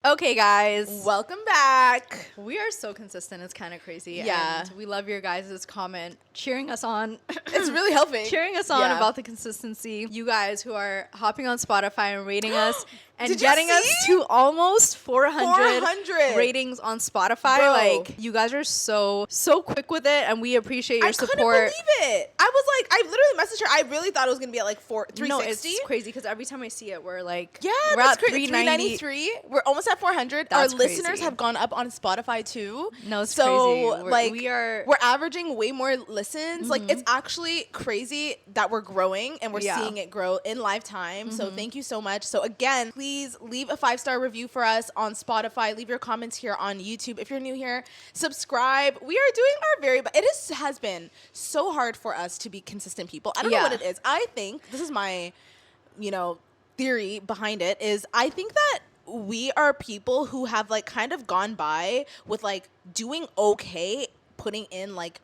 Okay, guys. Welcome back. We are so consistent. It's kind of crazy. Yeah. And we love your guys' comment, cheering us on. It's really helping. Cheering us on about the consistency. You guys who are hopping on Spotify and rating us and getting us to almost 400 ratings on Spotify. Bro. Like, you guys are so quick with it, and we appreciate your support. I couldn't believe it. I was like, I literally messaged her. I really thought it was going to be at like 360. No, it's crazy because every time I see it, we're like, we're at that's crazy. 393. We're almost at 400. That's Our crazy. listeners have gone up on Spotify too. No, it's so, crazy. We're averaging way more listens. Like, it's actually crazy that we're growing and we're seeing it grow in lifetime. So thank you so much. So again, please leave a 5-star review for us on Spotify. Leave your comments here on YouTube. If you're new here, subscribe. We are doing our very best. It has been so hard for us to be consistent people. I don't know what it is. I think this is my, theory behind it is I think that we are people who have like kind of gone by with like doing okay, putting in like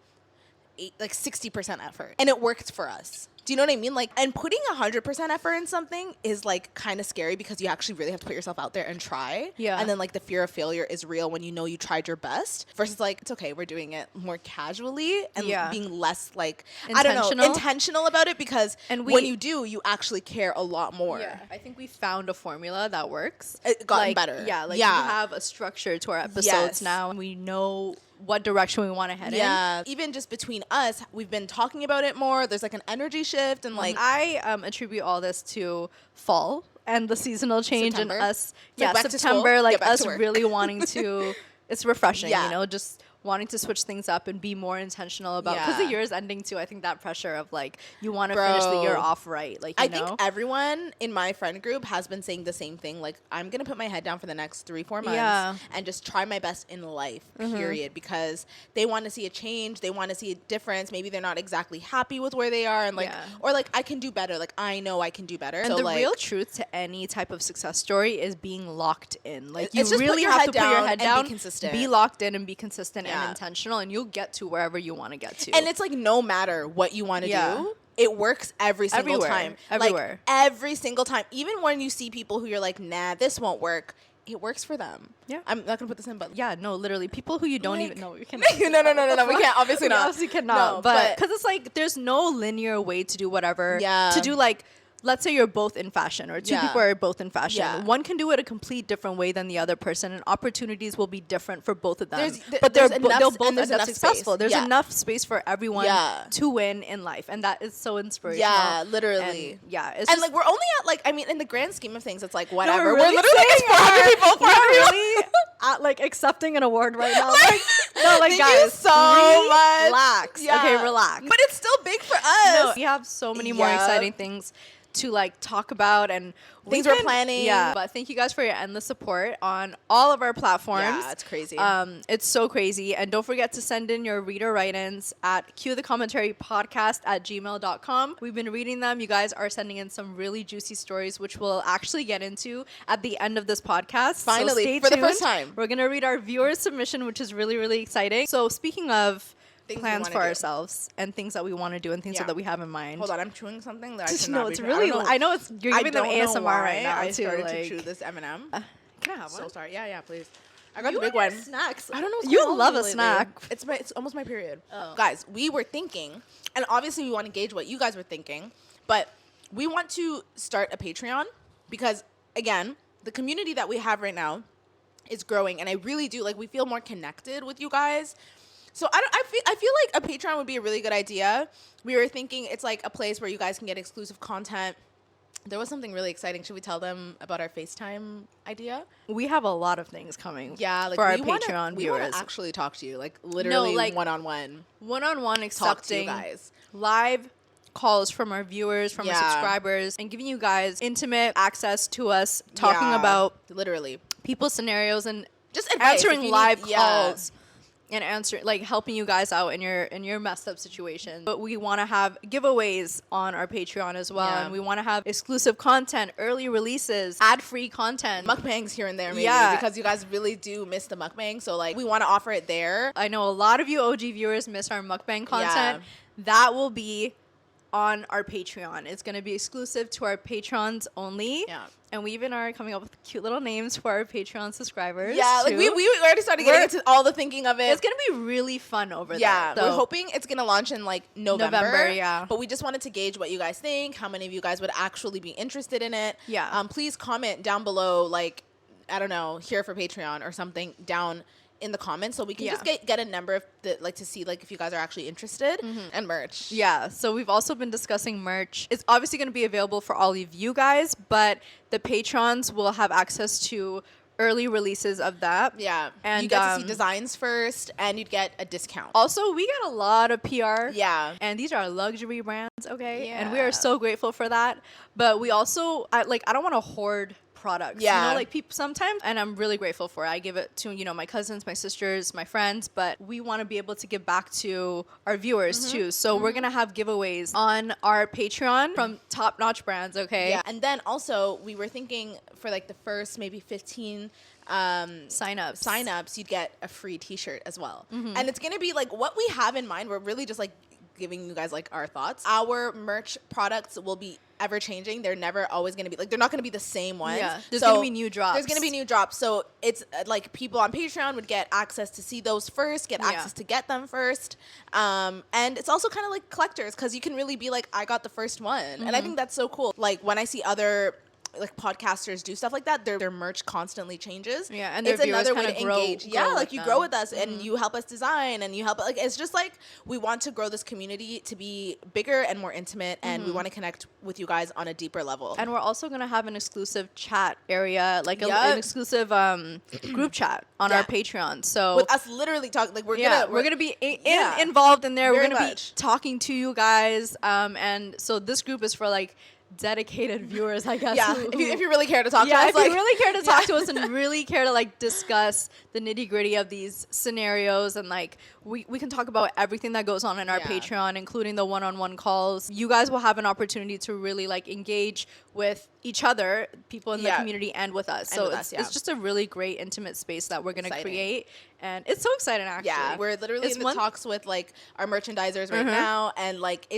60% effort, and it worked for us. Do you know what I mean? Like, and putting 100% effort in something is like kind of scary because you actually really have to put yourself out there and try. Yeah. And then like the fear of failure is real when you know you tried your best versus like, it's okay, we're doing it more casually and being less like, intentional about it because when you do, you actually care a lot more. Yeah. I think we found a formula that works. It's gotten better. Yeah. Like we have a structure to our episodes now, and we know what direction we want to head in. Yeah. Even just between us, we've been talking about it more. There's like an energy shift and like I attribute all this to fall and the seasonal change September. and us September, like us really wanting to it's refreshing, just wanting to switch things up and be more intentional about because the year is ending too. I think that pressure of like you want to finish the year off right. Like I think everyone in my friend group has been saying the same thing. Like I'm gonna put my head down for the next 3-4 months and just try my best in life. Period. Because they want to see a change. They want to see a difference. Maybe they're not exactly happy with where they are and like or like I can do better. Like I know I can do better. And so the like, real truth to any type of success story is being locked in. Like you it's just really put your have head to put your head and down, be consistent. be locked in and be consistent and intentional, and you'll get to wherever you want to get to. And it's like no matter what you want to do, it works every single time. Everywhere. Like, every single time. Even when you see people who you're like, nah, this won't work. It works for them. Yeah. I'm not going to put this in, but... Yeah, no, literally. People who you don't even know. You cannot. No. We can't. Obviously not. Obviously cannot. No, but... Because it's like, there's no linear way to do whatever. Yeah. To do like... Let's say you're both in fashion or two people are both in fashion. Yeah. One can do it a complete different way than the other person, and opportunities will be different for both of them. They'll both end up successful. There's enough space for everyone to win in life, and that is so inspirational. Yeah, literally. And, and like we're only at like, I mean, in the grand scheme of things, it's like whatever. No, we're literally like 400 people. We're really at like accepting an award right now. Like, no, like thank guys, you so much. Relax. Yeah. Okay, relax. But it's still big for us. No, we have so many more exciting things to like talk about and things we're planning. Yeah, but thank you guys for your endless support on all of our platforms. Yeah, it's crazy. It's so crazy. And don't forget to send in your reader write-ins at CUETHECOMMENTARYPODCAST@gmail.com. We've been reading them. You guys are sending in some really juicy stories, which we'll actually get into at the end of this podcast. Finally, so stay for tuned. the first time. We're gonna read our viewer submission, which is really, really exciting. So speaking of plans for ourselves and things that we want to do and things that we have in mind. Hold on, I'm chewing something that I should no, not it's be really. I know it's. You're giving them ASMR right now. I too, started like, to chew this M&M. Can I have one? So sorry. Yeah, please. I got the big one. Snacks. I don't know. What's You going on love a lately. snack. It's almost my period. Oh. Guys, we were thinking, and obviously we want to gauge what you guys were thinking, but we want to start a Patreon because again, the community that we have right now is growing, and I really do we feel more connected with you guys. So I feel like a Patreon would be a really good idea. We were thinking it's like a place where you guys can get exclusive content. There was something really exciting. Should we tell them about our FaceTime idea? We have a lot of things coming. Yeah, like for our Patreon viewers. We want to actually talk to you, like literally one-on-one. One-on-one, accepting talk to you guys. Live calls from our viewers, from our subscribers, and giving you guys intimate access to us, talking about literally people's scenarios and just advice, answering live calls. And helping you guys out in your messed up situation. But we want to have giveaways on our Patreon as well, and we want to have exclusive content, early releases, ad-free content, mukbangs here and there, maybe because you guys really do miss the mukbang. So we want to offer it there. I know a lot of you OG viewers miss our mukbang content. That will be on our Patreon. It's going to be exclusive to our patrons only. Yeah. And we even are coming up with cute little names for our Patreon subscribers. Yeah, like we already started getting into all the thinking of it. It's going to be really fun over there. Yeah, So we're hoping it's going to launch in like November. Yeah. But we just wanted to gauge what you guys think, how many of you guys would actually be interested in it. Yeah. Please comment down below, like, I don't know, here for Patreon or something down in the comments, so we can just get a number of to see like if you guys are actually interested. And merch. Yeah, so we've also been discussing merch. It's obviously going to be available for all of you guys, but the patrons will have access to early releases of that. Yeah, and you get to see designs first, and you'd get a discount. Also, we get a lot of PR. Yeah, and these are luxury brands, okay? Yeah. And we are so grateful for that. But we also, I don't want to hoard products. Yeah. You know, like people sometimes, and I'm really grateful for it. I give it to, my cousins, my sisters, my friends, but we want to be able to give back to our viewers too. So we're going to have giveaways on our Patreon from top-notch brands, okay? Yeah. And then also we were thinking for like the first maybe 15 signups, you'd get a free t-shirt as well. And it's going to be like what we have in mind. We're really just like giving you guys like our thoughts. Our merch products will be ever changing. They're never always going to be like, they're not going to be the same ones. Yeah, there's going to be new drops. There's going to be new drops. So it's like people on Patreon would get access to see those first, get access to get them first. And it's also kind of like collectors because you can really be like, I got the first one. And I think that's so cool. Like when I see other like podcasters do stuff like that, their merch constantly changes. Yeah, and their it's viewers another way to grow, engage. grow Yeah, with like you them. grow with us and you help us design and you help like it's just like we want to grow this community to be bigger and more intimate and we want to connect with you guys on a deeper level. And we're also going to have an exclusive chat area, like an exclusive group chat on our Patreon. So with us literally talking, like we're gonna be involved in there. Very we're gonna much. be talking to you guys. And so this group is for like dedicated viewers, I guess. Yeah, if you really care to talk to us. If you really care to talk to us and really care to like discuss the nitty gritty of these scenarios and like we can talk about everything that goes on in our Patreon, including the one-on-one calls. You guys will have an opportunity to really like engage with each other, people in the community and with us. So it's just a really great intimate space that we're going to create. And it's so exciting, actually. Yeah, we're literally in the talks with like our merchandisers right now. And like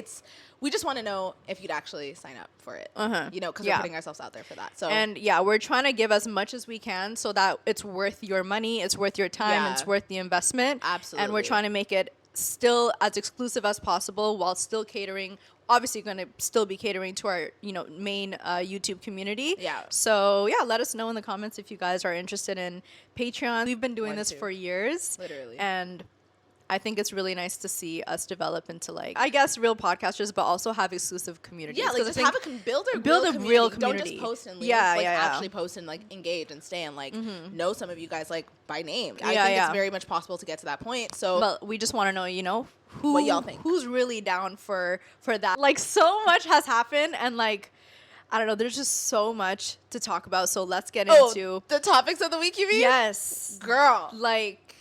we just want to know if you'd actually sign up for it, because we're putting ourselves out there for that. So and we're trying to give as much as we can so that it's worth your money, it's worth your time, it's worth the investment. Absolutely. And we're trying to make it still as exclusive as possible while still catering. Obviously, going to still be catering to our main YouTube community. Yeah. So let us know in the comments if you guys are interested in Patreon. We've been doing this for years, literally, and I think it's really nice to see us develop into like, I guess, real podcasters, but also have exclusive communities. Yeah, like just have build a real community. Don't just post and leave. Actually post and like engage and stay and like know some of you guys like by name. I think it's very much possible to get to that point. So, but we just want to know, what y'all think? Who's really down for that? Like so much has happened and like, I don't know, there's just so much to talk about. So let's get into the topics of the week, you mean? Yes. Girl. Like,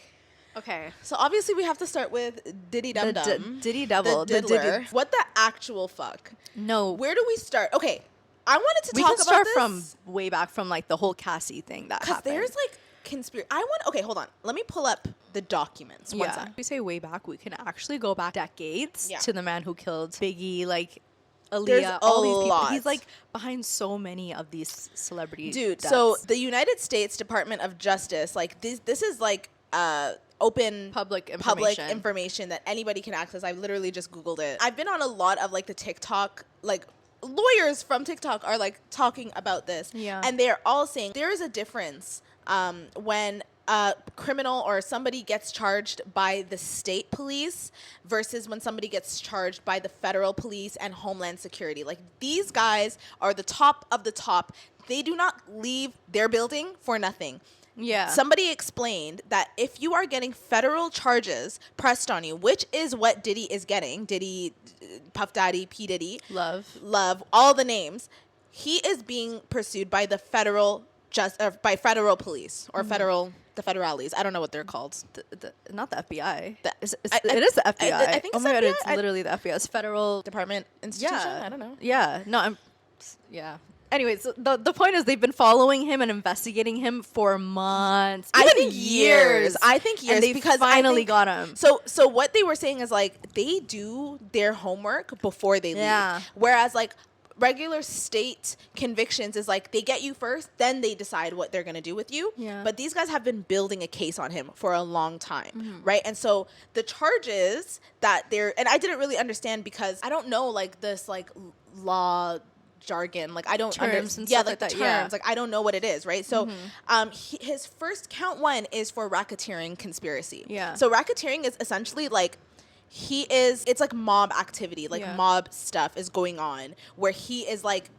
okay. So obviously we have to start with Diddy Dum Dum. Diddy Devil. The diddler. What the actual fuck? No. Where do we start? Okay. I wanted to talk about this. We can start from way back from like the whole Cassie thing that happened. Because there's like conspiracy. Okay, hold on. Let me pull up the documents. One sec. If we say way back, we can actually go back decades to the man who killed Biggie, like Aaliyah, all these people. He's like behind so many of these celebrity deaths. So the United States Department of Justice, like this is like open public information that anybody can access. I literally just Googled it. I've been on a lot of like the TikTok, like lawyers from TikTok are like talking about this. Yeah. And they're all saying there is a difference when a criminal or somebody gets charged by the state police versus when somebody gets charged by the federal police and Homeland Security. Like these guys are the top of the top. They do not leave their building for nothing. Yeah. Somebody explained that if you are getting federal charges pressed on you, which is what Diddy is getting, Diddy, Puff Daddy, P. Diddy, Love, all the names, he is being pursued by the federal police or the federales. I don't know what they're called. Not the FBI. It is the FBI. I think oh it's my God, FBI. it's literally the FBI. It's federal department institution. I don't know. Yeah. No, yeah. anyways, the point is they've been following him and investigating him for months. I think years. And they because finally got him. So what they were saying is like they do their homework before they leave. Whereas like regular state convictions is like they get you first, then they decide what they're going to do with you. But these guys have been building a case on him for a long time, right? And so the charges that they're, and I didn't really understand because I don't know like this like law jargon, like I don't understand like the terms, like I don't know what it is, right? So his first count 1 is for racketeering conspiracy. So racketeering is essentially like it's like mob activity, like mob stuff is going on where he is like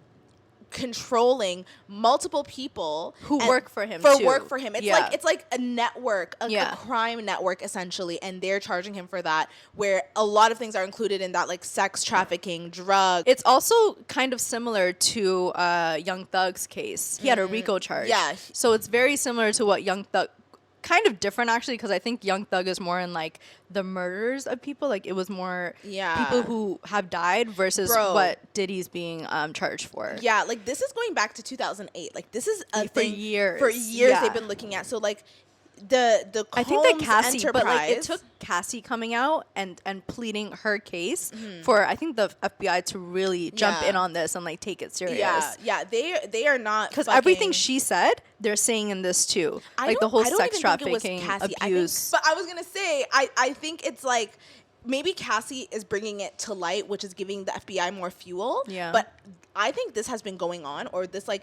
controlling multiple people who work for him. It's like a network, a crime network essentially, and they're charging him for that, where a lot of things are included in that, like sex trafficking, drugs. It's also kind of similar to Young Thug's case. He had a RICO charge. So it's very similar to what Young Thug, kind of different actually, because I think Young Thug is more in like the murders of people, like it was more people who have died versus what Diddy's being charged for. Like this is going back to 2008. Like this is a for years they've been looking at. So like the I think that Cassie, enterprise, but like it took Cassie coming out and pleading her case for I think the FBI to really jump in on this and like take it serious. They are not, because everything she said they're saying in this too, like the whole sex trafficking, abuse. But I was gonna say I think it's like maybe Cassie is bringing it to light, which is giving the FBI more fuel. But I think this has been going on, or this like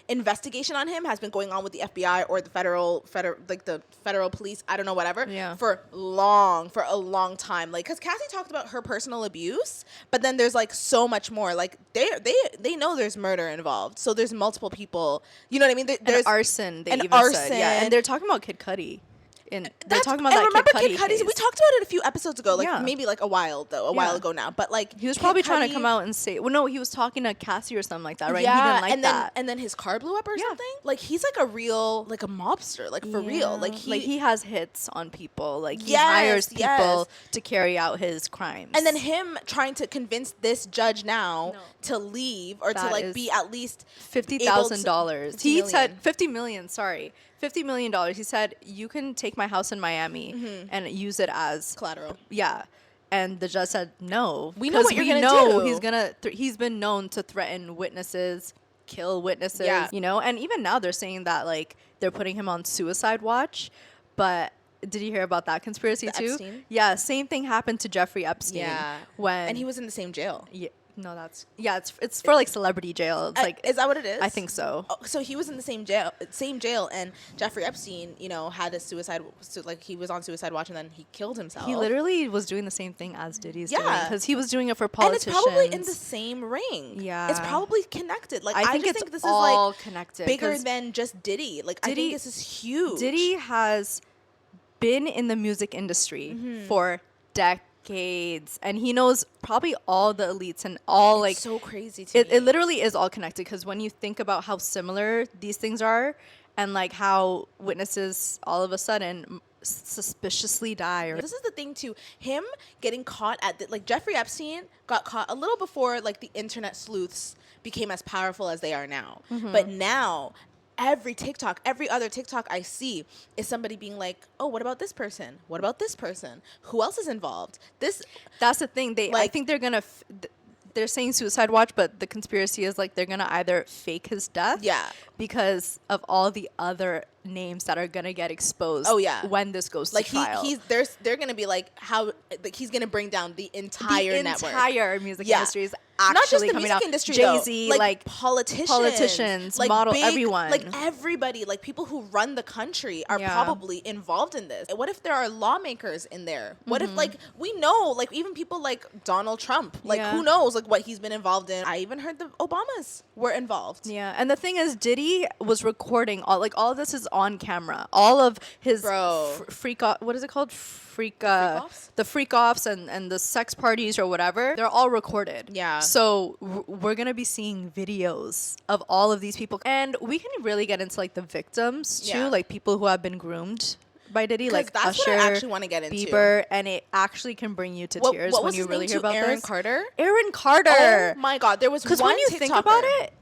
investigation on him has been going on with the FBI or the federal like the federal police, I don't know, whatever, for a long time. Like, because Cassie talked about her personal abuse, but then there's like so much more. Like they know there's murder involved, so there's multiple people. You know what I mean? There's arson. They even arson. Said, and they're talking about Kid Cudi. They're talking about that remember Kid Cudi's case. We talked about it a few episodes ago, like maybe like a while ago now. But like he was probably trying to come out and say, well, no, he was talking to Cassie or something like that, right? He didn't like that. And then his car blew up or something. Like he's like a real, like a mobster, like for real. Like he has hits on people. Like he hires people to carry out his crimes. And then him trying to convince this judge now to leave or to like be at least $50,000. He said $50 million. Sorry. $50 million. He said, you can take my house in Miami and use it as collateral. And the judge said, no. We know what you're going to do. He's been known to threaten witnesses, kill witnesses, you know? And even now they're saying that, like, they're putting him on suicide watch. But did you hear about that conspiracy too? Epstein? Yeah, same thing happened to Jeffrey Epstein. And he was in the same jail. No, it's for like celebrity jail. It's like, is that what it is? I think so. Oh, so he was in the same jail, and Jeffrey Epstein, you know, had a suicide, like he was on suicide watch, and then he killed himself. He literally was doing the same thing as Diddy's doing, because he was doing it for politicians. And it's probably in the same ring. It's probably connected. Like I just think this is like connected, bigger than just Diddy. Like Diddy, I think this is huge. Diddy has been in the music industry for decades. And he knows probably all the elites and all, like, so crazy to me. It literally is all connected, because when you think about how similar these things are and like how witnesses all of a sudden suspiciously die. This is the thing too, him getting caught at like Jeffrey Epstein got caught a little before like the internet sleuths became as powerful as they are now. But now every other TikTok I see is somebody being like, oh, what about this person? What about this person? Who else is involved? That's the thing. I think they're going to, they're saying suicide watch, but the conspiracy is like they're going to either fake his death. Because of all the other names that are going to get exposed when this goes to trial. They're going to be like, how, like he's going to bring down the entire network. The entire music industry is actually not just the coming music out. industry, Jay-Z, like politicians, like model, everyone. Like everybody, like people who run the country are probably involved in this. What if there are lawmakers in there? What if, like, we know, like, even people like Donald Trump, like, who knows, like, what he's been involved in? I even heard the Obamas were involved. And the thing is, Diddy was recording all of this is on camera. All of his freak off, what is it called? The freak offs and the sex parties or whatever, they're all recorded. So we're gonna be seeing videos of all of these people, and we can really get into like the victims too, like people who have been groomed by Diddy, like that's Usher, what I actually want to get into. Bieber, and it actually can bring you to tears when you really hear about Aaron this. Carter. Aaron Carter. Oh my God, there was one when you TikToker. think about it,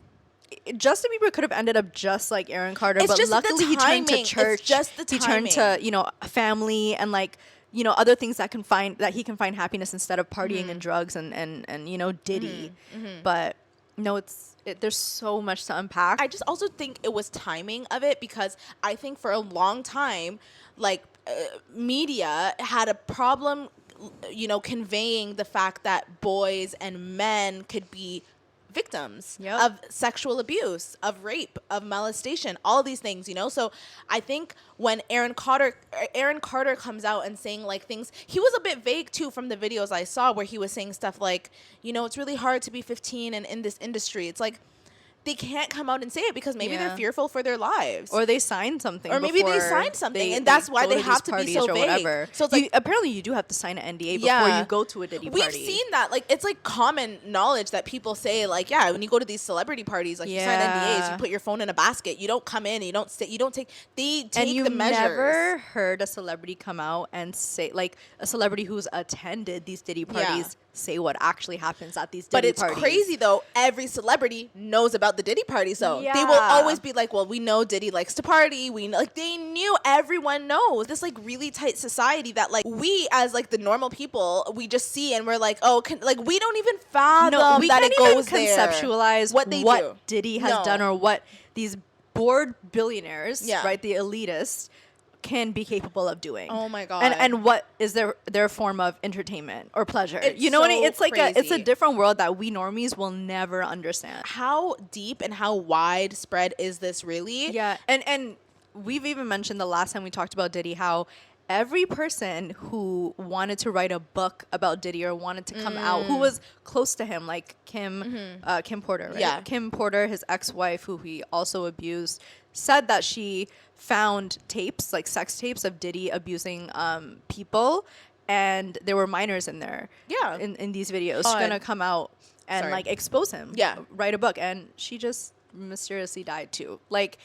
Justin Bieber could have ended up just like Aaron Carter, but luckily he turned to church. It's just the timing. He turned to, you know, family and like, you know, other things that he can find happiness instead of partying and drugs and you know, Diddy. But no, there's so much to unpack. I just also think it was timing of it, because I think for a long time, like media had a problem, you know, conveying the fact that boys and men could be victims of sexual abuse, of rape, of molestation, all these things, you know? So I think when Aaron Carter comes out and saying like things, he was a bit vague too from the videos I saw, where he was saying stuff like, you know, it's really hard to be 15 and in this industry. It's like, they can't come out and say it because maybe they're fearful for their lives, or they signed something, and that's why they have to be so vague. Whatever. So it's like, apparently you do have to sign an NDA before you go to a Diddy party. We've seen that, like, it's like common knowledge that people say, like, when you go to these celebrity parties, like you sign NDAs, you put your phone in a basket, you don't come in, you don't sit, you don't take. They take the measures. And you never heard a celebrity come out and say, like, a celebrity who's attended these Diddy parties. Say what actually happens at these Diddy parties. But it's crazy though. Every celebrity knows about the Diddy parties, so they will always be like, "Well, we know Diddy likes to party. We know," like, they knew. Everyone knows this, like, really tight society that, like, we as like the normal people, we just see and we're like, "Oh, like, we don't even fathom that it goes there." Conceptualize what Diddy has done, or what these bored billionaires, right, the elitists, can be capable of doing. Oh my god! And what is their form of entertainment or pleasure? It's you know what I mean? It's like crazy. It's a different world that we normies will never understand. How deep and how widespread is this really? Yeah, and we've even mentioned the last time we talked about Diddy how every person who wanted to write a book about Diddy or wanted to come out, who was close to him, like Kim Porter, right? Yeah. Kim Porter, his ex-wife, who he also abused, said that she found tapes, like sex tapes of Diddy abusing people, and there were minors in there. Yeah. In these videos. She's gonna come out and like expose him. Yeah. Write a book. And she just mysteriously died too. Like,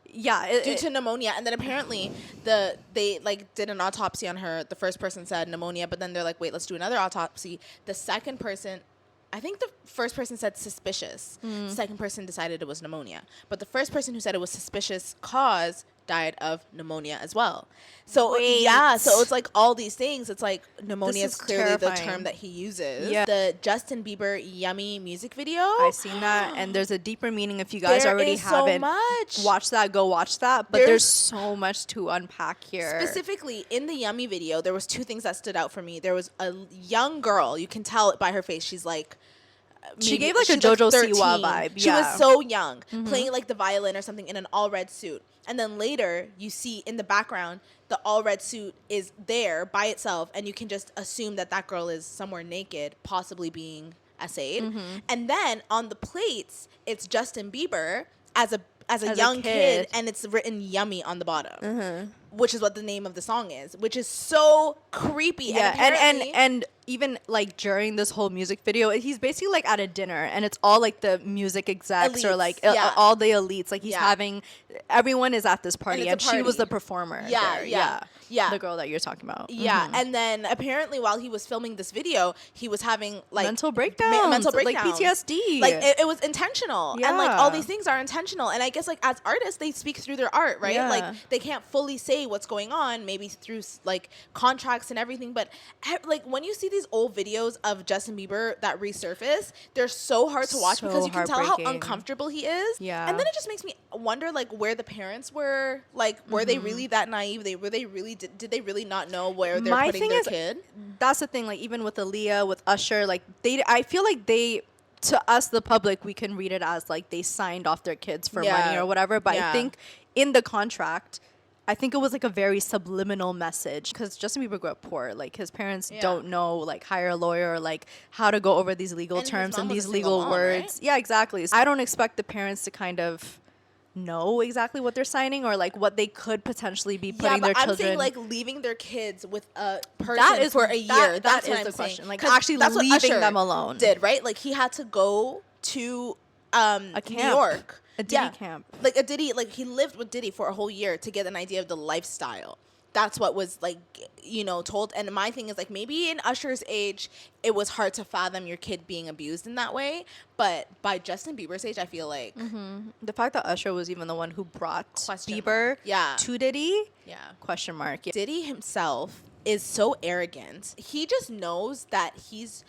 due to pneumonia. And then apparently they like did an autopsy on her. The first person said pneumonia, but then they're like, wait, let's do another autopsy. The second person, I think the first person said suspicious. The second person decided it was pneumonia. But the first person who said it was suspicious cause died of pneumonia as well. So so it's like all these things. It's like pneumonia is clearly terrifying. The term that he uses. Yeah. The Justin Bieber Yummy music video. I've seen that, and there's a deeper meaning. If you guys already haven't watched that, go watch that. But there's so much to unpack here. Specifically in the Yummy video, there was two things that stood out for me. There was a young girl. You can tell it by her face. She's like, she gave like a JoJo Siwa vibe. She was so young, playing like the violin or something in an all red suit. And then later, you see in the background, the all red suit is there by itself, and you can just assume that that girl is somewhere naked, possibly being essayed. And then on the plates, it's Justin Bieber as a young kid, and it's written "Yummy" on the bottom, which is what the name of the song is, which is so creepy. Yeah, and even like during this whole music video, he's basically like at a dinner, and it's all like the music execs elites, or like all the elites. Like he's having, everyone is at this party, and she was the performer. Yeah, the girl that you're talking about. Yeah, and then apparently while he was filming this video, he was having like mental breakdowns, like PTSD. Like it was intentional, and like all these things are intentional. And I guess like as artists, they speak through their art, right? Yeah. Like they can't fully say what's going on, maybe through like contracts and everything. But like when you see these old videos of Justin Bieber that resurface, they're so hard to watch because you can tell how uncomfortable he is. Yeah, and then it just makes me wonder like where the parents were. Like were they really that naive? Did they really not know where they're putting their kid? That's the thing. Like even with Aaliyah, with Usher, like I feel like to us, the public, we can read it as like they signed off their kids for money or whatever. But I think in the contract, I think it was like a very subliminal message, because Justin Bieber grew up poor. Like his parents don't know, like hire a lawyer or like how to go over these legal terms and these legal words. Right? Yeah, exactly. So I don't expect the parents to kind of know exactly what they're signing or like what they could potentially be putting their children. I'm saying like leaving their kids with a person for a year. That's what I'm saying. Question. Like actually leaving them alone. Did right? Like he had to go to a camp. New York. A Diddy camp. Like a Diddy, like he lived with Diddy for a whole year to get an idea of the lifestyle. that's what was like, you know, told. And my thing is like, maybe in Usher's age, it was hard to fathom your kid being abused in that way. But by Justin Bieber's age, I feel like the fact that Usher was even the one who brought Question Bieber mark. to Diddy, yeah, question mark. Yeah. Diddy himself is so arrogant. He just knows that he's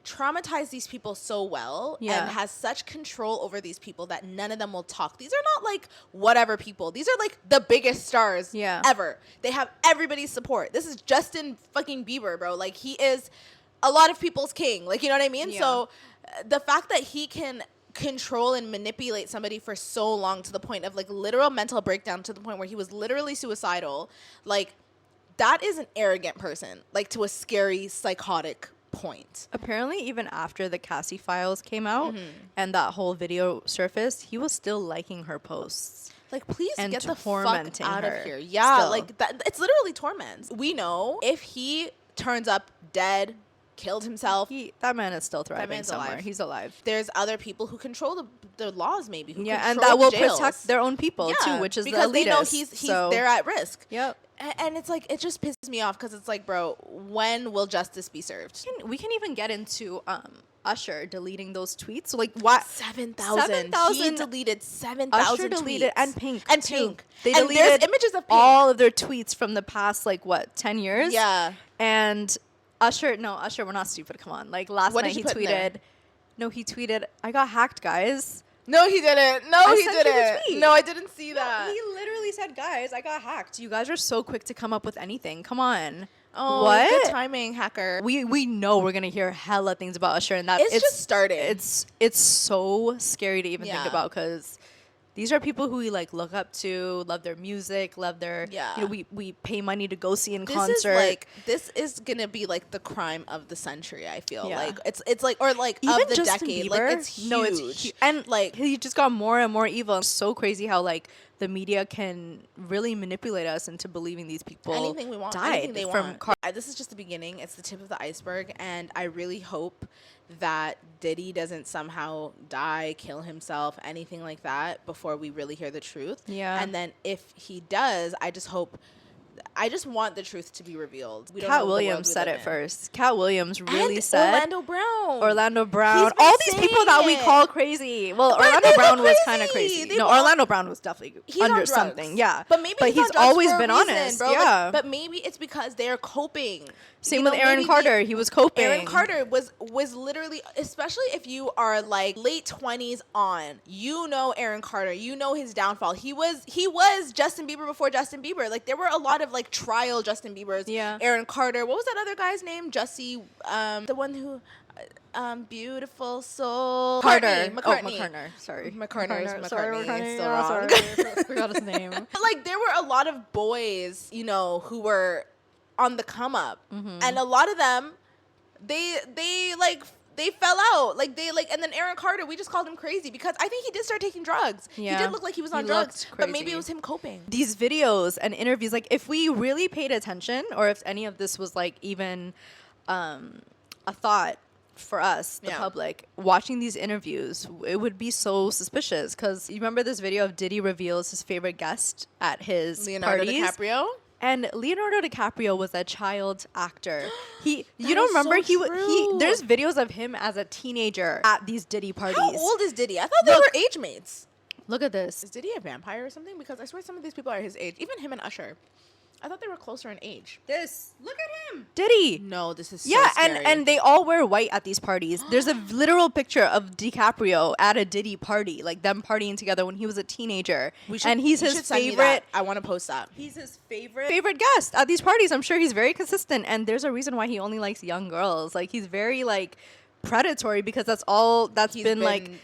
traumatized these people so well and has such control over these people that none of them will talk. These are not like whatever people. These are like the biggest stars ever. They have everybody's support. This is Justin fucking Bieber, bro. Like, he is a lot of people's king. Like, you know what I mean? So the fact that he can control and manipulate somebody for so long to the point of like literal mental breakdown, to the point where he was literally suicidal, like, that is an arrogant person, like, to a scary, psychotic point. Apparently, even after the Cassie files came out and that whole video surfaced, he was still liking her posts. Like, please and get the fuck tormenting out her of here. Yeah, still. like, that, it's literally torments. We know if he turns up dead, killed himself, that man is still thriving man's somewhere. alive. He's alive. There's other people who control the laws, maybe. Who and control that will the jails. protect their own people too, which is because the they know elitists. they're at risk. Yep. And it's like, it just pisses me off because it's like, bro, when will justice be served? We can even get into Usher deleting those tweets. So, like, what? 7,000. He deleted 7,000 Usher deleted tweets. and Pink. And too. Pink. They and deleted there's images of Pink. all of their tweets from the past, like, what, 10 years? Yeah. And Usher, we're not stupid. Come on. Like, last night he tweeted. No, he tweeted, I got hacked, guys. No, he didn't. No, he didn't. No, I didn't see that. He literally said, guys, I got hacked. You guys are so quick to come up with anything. Come on. Oh, what? Good timing, hacker. We know we're gonna hear hella things about Usher, and that it's just started. It's so scary to even think about, because these are people who we like look up to, love their music, love their you know, we pay money to go see in concert. This is gonna be like the crime of the century. I feel like it's like, or like even of the Justin decade. Bieber, like, it's huge. No, it's and like he just got more and more evil. It's so crazy how like the media can really manipulate us into believing these people anything we want, died anything they want. This is just the beginning. It's the tip of the iceberg, and I really hope that Diddy doesn't somehow die, kill himself, anything like that before we really hear the truth. Yeah. And then if he does, I just want the truth to be revealed. Cat Williams said it first. Cat Williams really said. Orlando Brown. All these people that we call crazy. Well, Orlando Brown was kind of crazy. Orlando Brown was definitely under something. Yeah. But maybe he's always been honest. Bro. Yeah. But maybe it's because they're coping. Same with Aaron Carter. He was coping. Aaron Carter was literally, especially if you are like late 20s on, you know Aaron Carter, you know his downfall. He was Justin Bieber before Justin Bieber. Like, there were a lot of like trial Justin Biebers. Yeah. Aaron Carter. What was that other guy's name? Jussie, the one who Beautiful Soul. McCartney. McCartney. Sorry. McCartney. Sorry, It's still wrong. wrong. Sorry. Forgot his name. But like, there were a lot of boys, you know, who were on the come up, and a lot of them, they fell out. Like, and then Aaron Carter, we just called him crazy because I think he did start taking drugs. Yeah. He did look like he was on drugs, but maybe it was him coping. These videos and interviews, like, if we really paid attention, or if any of this was like even a thought for us, the public, watching these interviews, it would be so suspicious. Because you remember this video of Diddy reveals his favorite guest at his Leonardo parties? DiCaprio? And Leonardo DiCaprio was a child actor. You don't remember? So there's videos of him as a teenager at these Diddy parties. How old is Diddy? I thought they were age mates. Look at this. Is Diddy a vampire or something? Because I swear some of these people are his age. Even him and Usher. I thought they were closer in age. Look at him. Diddy. No, this is so scary. and they all wear white at these parties. There's a literal picture of DiCaprio at a Diddy party, like them partying together when he was a teenager. He's his favorite. I want to post that. He's his favorite guest at these parties. I'm sure he's very consistent, and there's a reason why he only likes young girls. Like, he's very like predatory, because that's all he's been groomed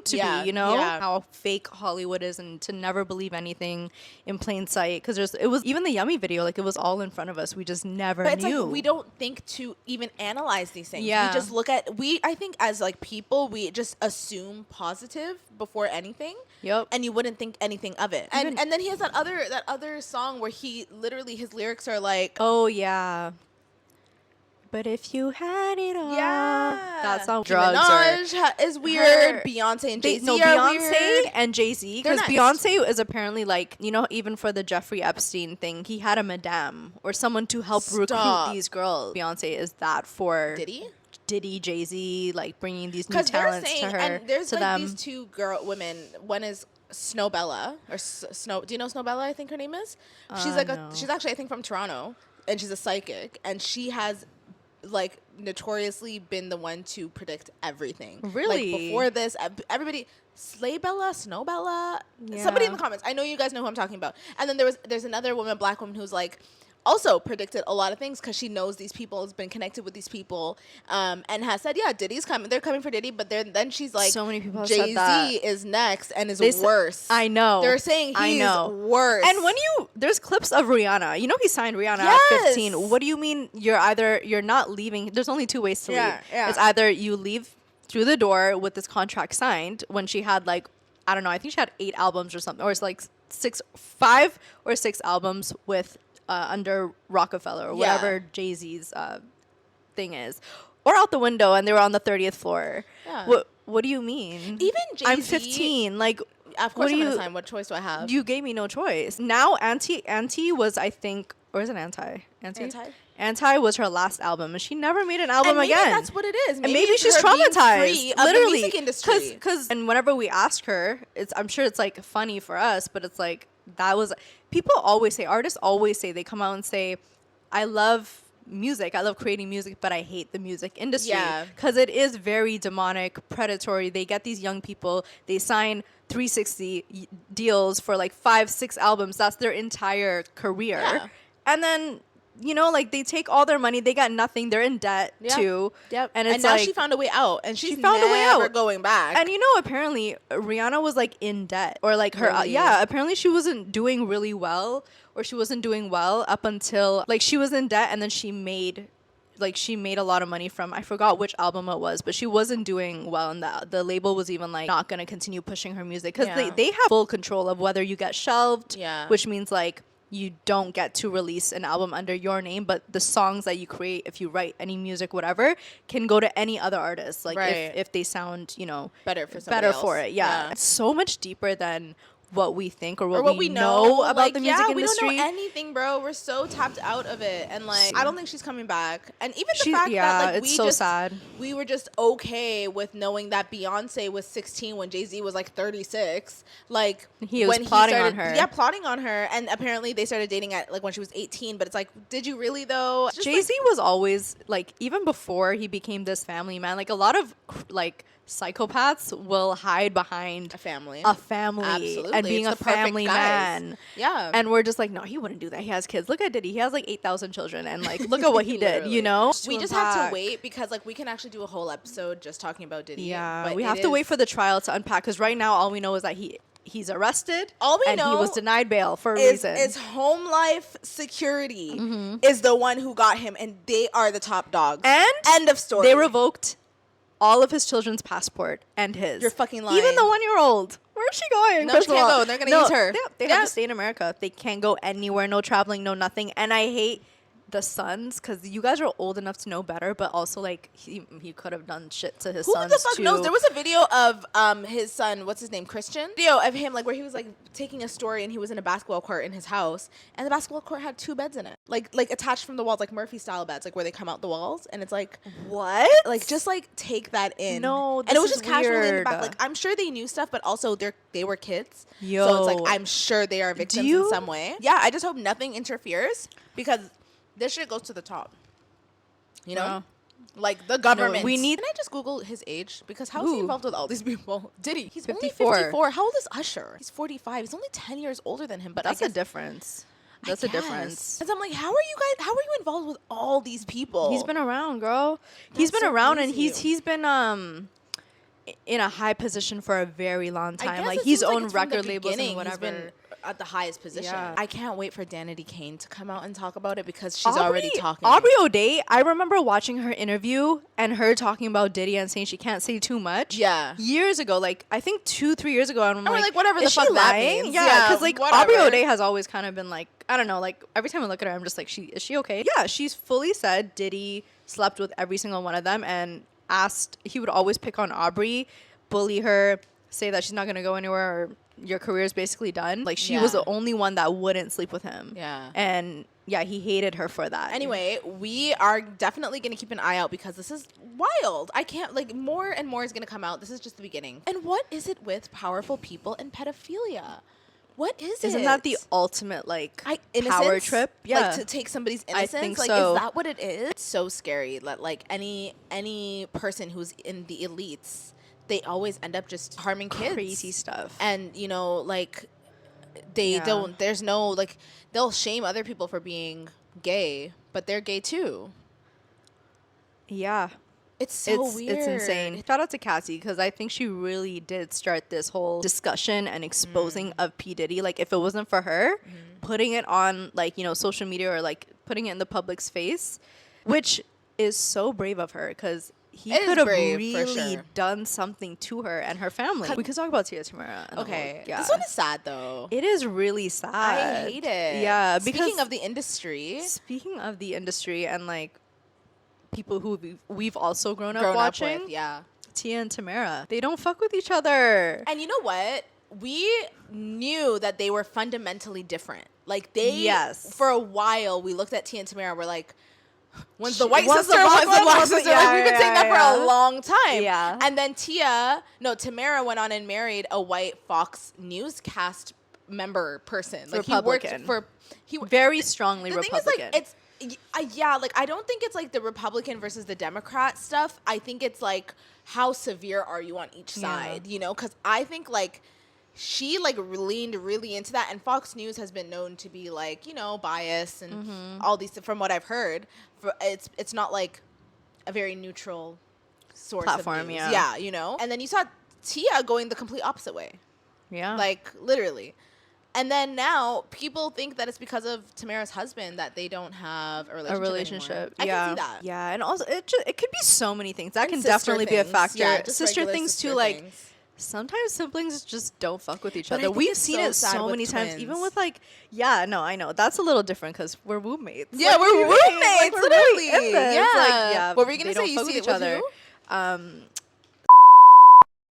to be, you know. How fake Hollywood is, and to never believe anything in plain sight, because it was even the Yummy video, like, it was all in front of us, we just never knew. It's like, we don't think to even analyze these things. We just look at, I think as like people, we just assume positive before anything. Yep. And you wouldn't think anything of it. And then he has that other song where he literally, his lyrics are like, oh yeah, But if you had it all. Yeah. That's how Nicki drugs Minaj is weird. Beyonce and Jay-Z are Beyonce weird. and Jay-Z. They're Because next. Beyonce is apparently like, you know, even for the Jeffrey Epstein thing, he had a madame or someone to help recruit these girls. Beyonce is that for Diddy, Jay-Z, like bringing these new talents to her. And there's to like them. these two women. One is Snowbella or Snow. Do you know Snowbella? I think her name is. She's like no. she's actually I think from Toronto, and she's a psychic, and she has like notoriously been the one to predict everything. Really? Like before this, everybody. Slaybella, Snowbella, Yeah. somebody in the comments. I know you guys know who I'm talking about. And then there's another woman, black woman, who's like also predicted a lot of things because she knows these people, has been connected with these people, and has said, yeah, Diddy's coming. They're coming for Diddy, but then she's like, so many people have Jay-Z said that. is next and is worse. I know. They're saying he's worse. And when there's clips of Rihanna. You know he signed Rihanna at 15. What do you mean you're not leaving? There's only two ways to leave. Yeah. It's either you leave through the door with this contract signed when she had like, I don't know, I think she had 8 albums or something, or it's like 5 or 6 albums with under Rockefeller or whatever Jay-Z's thing is, or out the window and they were on the 30th floor. Yeah. What do you mean? Even Jay-Z, I'm 15. Like, of course I'm gonna sign. What choice do I have? You gave me no choice. Now Anti was, I think, or is it Anti? Anti was her last album, and she never made an album maybe again. That's what it is. And maybe she's her being traumatized. free of Literally, the music industry. Because and whenever we ask her, I'm sure it's like funny for us, but it's like people always say, artists always say, they come out and say, I love music, I love creating music, but I hate the music industry. Because it is very demonic, predatory. They get these young people, they sign 360 deals for like 5-6 albums. That's their entire career. And then, you know, like they take all their money, they got nothing, they're in debt too. And it's now like, she found a way out, and she found a way out, going back. And you know, apparently Rihanna was like in debt, or like her apparently she wasn't doing really well, or she wasn't doing well up until like she was in debt, and then she made a lot of money from, I forgot which album it was, but she wasn't doing well, and the label was even like not gonna continue pushing her music because they have full control of whether you get shelved, which means like you don't get to release an album under your name, but the songs that you create, if you write any music, whatever, can go to any other artist. Like if they sound, you know, better for it. Yeah. It's so much deeper than what we think or what we know about like, the music industry. We don't know anything, bro. We're so tapped out of it, and like I don't think she's coming back. And even the fact that like it's sad. We were just okay with knowing that Beyonce was 16 when Jay-Z was like 36. Like he was plotting on her. Yeah, plotting on her, and apparently they started dating at like when she was 18. But it's like, did you really though? Jay-Z was always like, even before he became this family man, like a lot of like psychopaths will hide behind a family Absolutely. And being a family man. Yeah. And we're just like, no, he wouldn't do that. He has kids. Look at Diddy. He has like 8,000 children, and like look at what he did, you know? We just have to wait, because like we can actually do a whole episode just talking about Diddy. Yeah. But we have to wait for the trial to unpack, because right now all we know is that he's arrested. All we know he was denied bail for a reason. Is Home Life Security is the one who got him, and they are the top dogs. And end of story. They revoked all of his children's passport and his. You're fucking lying. Even the 1-year-old. Where's she going? No, she can't go. They're going to use her. They have to stay in America. They can't go anywhere. No traveling, no nothing. And I hate the sons, because you guys are old enough to know better, but also like he could have done shit to his sons. Who the fuck knows? There was a video of his son, what's his name, Christian? Video of him like where he was like taking a story, and he was in a basketball court in his house, and the basketball court had 2 beds in it, like attached from the walls, like Murphy style beds, like where they come out the walls, and it's like, what? Like just like take that in. No, and it was just casually in the back. Like I'm sure they knew stuff, but also they were kids. So it's like I'm sure they are victims in some way. Yeah, I just hope nothing interferes, because this shit goes to the top. You know? Like the government. No, Can I just Google his age? Because how is he involved with all these people? Diddy. He's 54. Only 54. How old is Usher? He's 45. He's only 10 years older than him. But that's a difference. That's a difference. Because I'm like, how are you involved with all these people? He's been around, girl. He's been around, crazy. And he's been in a high position for a very long time. Like he's owned record labels and whatever. at the highest position. Yeah. I can't wait for Danity Kane to come out and talk about it because she's already talking. Aubrey O'Day, I remember watching her interview and her talking about Diddy and saying she can't say too much. Yeah. Years ago, like I think 2-3 years ago, and we're like, whatever the fuck that means. Yeah, because like whatever. Aubrey O'Day has always kind of been like, I don't know, like every time I look at her, I'm just like, is she okay? Yeah, she's fully said Diddy slept with every single one of them and he would always pick on Aubrey, bully her, say that she's not gonna go anywhere or your career is basically done. Like she was the only one that wouldn't sleep with him. Yeah. And yeah, he hated her for that. Anyway, we are definitely going to keep an eye out because this is wild. I can't, like, more and more is going to come out. This is just the beginning. And what is it with powerful people and pedophilia? What is it? Isn't that the ultimate, like, innocence? power trip? Yeah. Like, to take somebody's innocence? I think like, so. Is that what it is? It's so scary that, like, any person who's in the elites, they always end up just harming kids. Crazy stuff. And, you know, like, they don't, there's no, like, they'll shame other people for being gay, but they're gay too. Yeah. It's so weird. It's insane. Shout out to Cassie because I think she really did start this whole discussion and exposing of P. Diddy. Like, if it wasn't for her putting it on, like, you know, social media or, like, putting it in the public's face, which is so brave of her because he could have really done something to her and her family. We could talk about Tamara. Okay. This one is sad, though. It is really sad. I hate it. Yeah. Because Speaking of the industry and, like, people who we've also grown up watching. Yeah. Tia and Tamara. They don't fuck with each other. And you know what? We knew that they were fundamentally different. Like, for a while, we looked at Tia and Tamara, we're like, one's the white sister, one's the black sister. Like, we've been saying that for a long time. Yeah. And then Tamara went on and married a white Fox newscast member person. Like, Republican. He worked very strongly Republican. The thing is, like, like, I don't think it's, like, the Republican versus the Democrat stuff. I think it's, like, how severe are you on each side, you know? Because I think, like, she, like, leaned really into that. And Fox News has been known to be, like, you know, biased and all these, from what I've heard. It's not, like, a very neutral source platform, of news. Yeah, you know? And then you saw Tia going the complete opposite way. Yeah. Like, literally. And then now people think that it's because of Tamara's husband that they don't have a relationship. I can see that. Yeah, and also it could be so many things. That can definitely be a factor. Yeah, sister things too, like sometimes siblings just don't fuck with each other. We've seen it so many times, even with like, I know. That's a little different because we're roommates. Yeah, like, we're roommates, like, literally. Yeah. What were you gonna say? You see it with each other?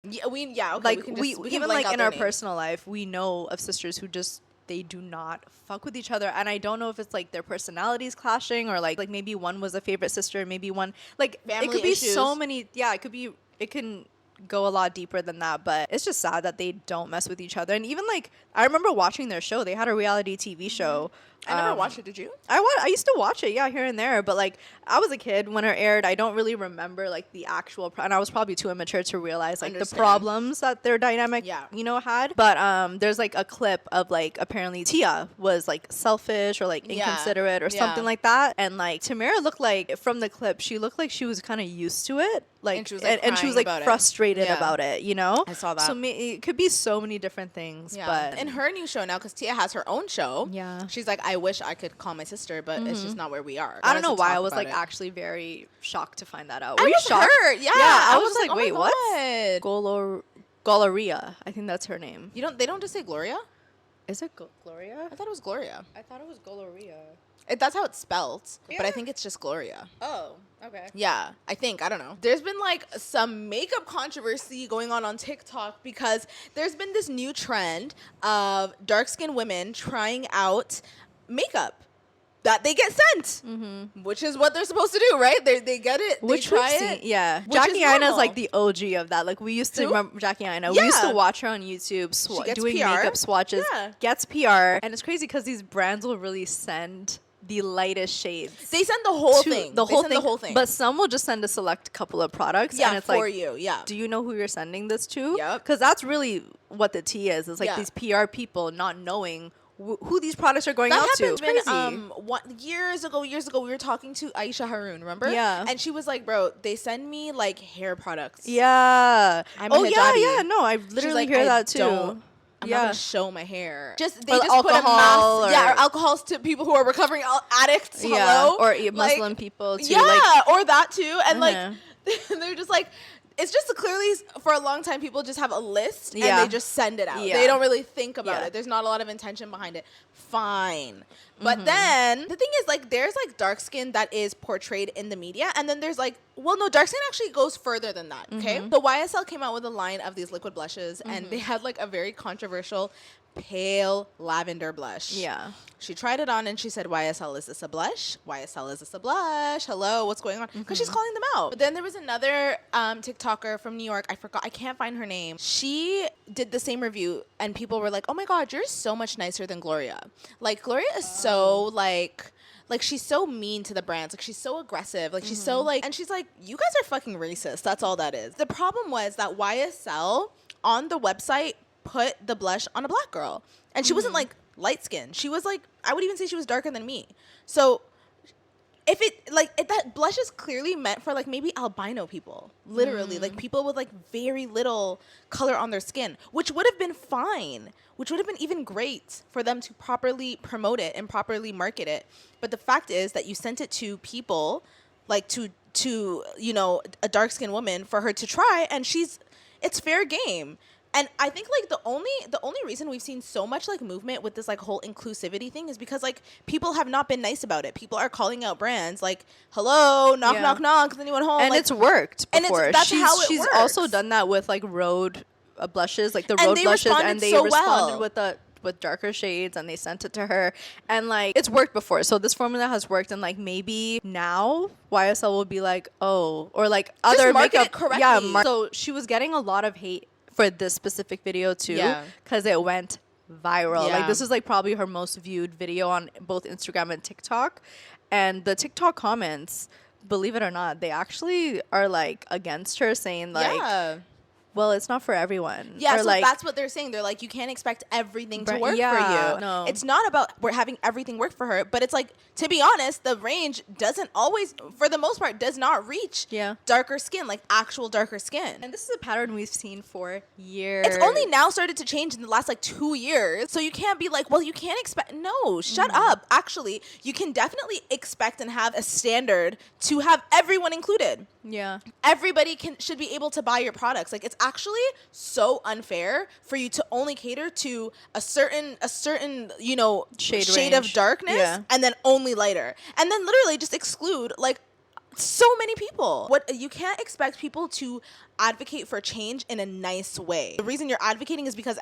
Like we even like in our personal life, we know of sisters who just they do not fuck with each other, and I don't know if it's like their personalities clashing or like maybe one was a favorite sister, maybe one like family it could be issues. So many. Yeah, it can go a lot deeper than that, but it's just sad that they don't mess with each other. And even like I remember watching their show. They had a reality TV show. I never watched it. Did you? I used to watch it, here and there. But like I was a kid when it aired. I don't really remember like the actual. And I was probably too immature to realize like the problems that their dynamic, had. But there's like a clip of like apparently Tia was like selfish or like inconsiderate or something like that. And like Tamara looked like from the clip, she looked like she was kind of used to it. Like and she was like frustrated about it. You know, I saw that. So it could be so many different things. Yeah. But in her new show now, because Tia has her own show. Yeah, she's like, I wish I could call my sister, but it's just not where we are. I don't know why I was like actually very shocked to find that out. Were you shocked? Yeah, I was like, oh wait, what? Gloria, I think that's her name. They don't just say Gloria? Is it Gloria? I thought it was Gloria. I thought it was Gloria. That's how it's spelled, but I think it's just Gloria. Oh, okay. Yeah, I think. I don't know. There's been like some makeup controversy going on TikTok because there's been this new trend of dark-skinned women trying out makeup that they get sent, which is what they're supposed to do, right? They get it, they try it. Yeah. Jackie Aina's like the OG of that. Like we used to remember Jackie Aina. Yeah. We used to watch her on YouTube doing PR. Makeup swatches. Yeah. Gets PR. And it's crazy because these brands will really send the lightest shades. They send the whole thing. The whole thing. But some will just send a select couple of products. Yeah, and it's for like, you. Yeah. Do you know who you're sending this to? Yep. Because that's really what the tea is. It's like these PR people not knowing who these products are going out to. Years ago, we were talking to Aisha Haroon, remember? Yeah. And she was like, bro, they send me like hair products. Yeah. I'm a hijabi. Yeah. No, I literally hear that too. I'm not gonna show my hair. They or just put a alcohol, mask. Or alcohols to people who are recovering addicts. Hello, or Muslim people too. Or that too. And they're just like. It's just clearly, for a long time, people just have a list and they just send it out. Yeah. They don't really think about it. There's not a lot of intention behind it. Fine. But then, the thing is, like, there's, like, dark skin that is portrayed in the media. And then there's, like, well, no, dark skin actually goes further than that, okay? So YSL came out with a line of these liquid blushes. And they had, like, a very controversial pale lavender blush. Yeah. She tried it on and she said, YSL, is this a blush? YSL, is this a blush? Hello, what's going on? Because she's calling them out. But then there was another TikToker from New York. I can't find her name. She did the same review and people were like, oh my God, you're so much nicer than Gloria. Like, Gloria is so, like she's so mean to the brands. Like, she's so aggressive. Like, she's so, like, and she's like, you guys are fucking racist. That's all that is. The problem was that YSL on the website put the blush on a black girl. And she wasn't, like, light skinned. She was, like, I would even say she was darker than me. So if that blush is clearly meant for, like, maybe albino people. Literally. Like, people with, like, very little color on their skin. Which would have been fine. Which would have been even great for them to properly promote it and properly market it. But the fact is that you sent it to people, like, to you know, a dark-skinned woman for her to try. And it's fair game. And I think, like, the only reason we've seen so much, like, movement with this, like, whole inclusivity thing is because, like, people have not been nice about it. People are calling out brands like, hello, knock, knock, knock, is anyone home? And like, it's worked before. And that's how it she's works. Also done that with, like, Rhode blushes, like the Rhode blushes. And they responded with darker shades and they sent it to her. And, like, it's worked before. So this formula has worked. And, like, maybe now YSL will be like, oh, or, like, just other market makeup. It correctly. Yeah. So she was getting a lot of hate for this specific video too, because it went viral. Like, this is, like, probably her most viewed video on both Instagram and TikTok. And the TikTok comments, believe it or not, they actually are, like, against her, saying, like, well, it's not for everyone. Yeah, or, so like, that's what they're saying. They're like, you can't expect everything to work for you. No. It's not about we're having everything work for her, but it's like, to be honest, the range doesn't always, for the most part, does not reach darker skin, like actual darker skin. And this is a pattern we've seen for years. It's only now started to change in the last, like, 2 years. So you can't be like, well, you can't expect. No, shut up. Actually, you can definitely expect and have a standard to have everyone included. Yeah. Everybody should be able to buy your products. Like, it's actually so unfair for you to only cater to a certain you know, shade of darkness and then only lighter. And then literally just exclude, like, so many people. What you can't expect people to advocate for change in a nice way. The reason you're advocating is because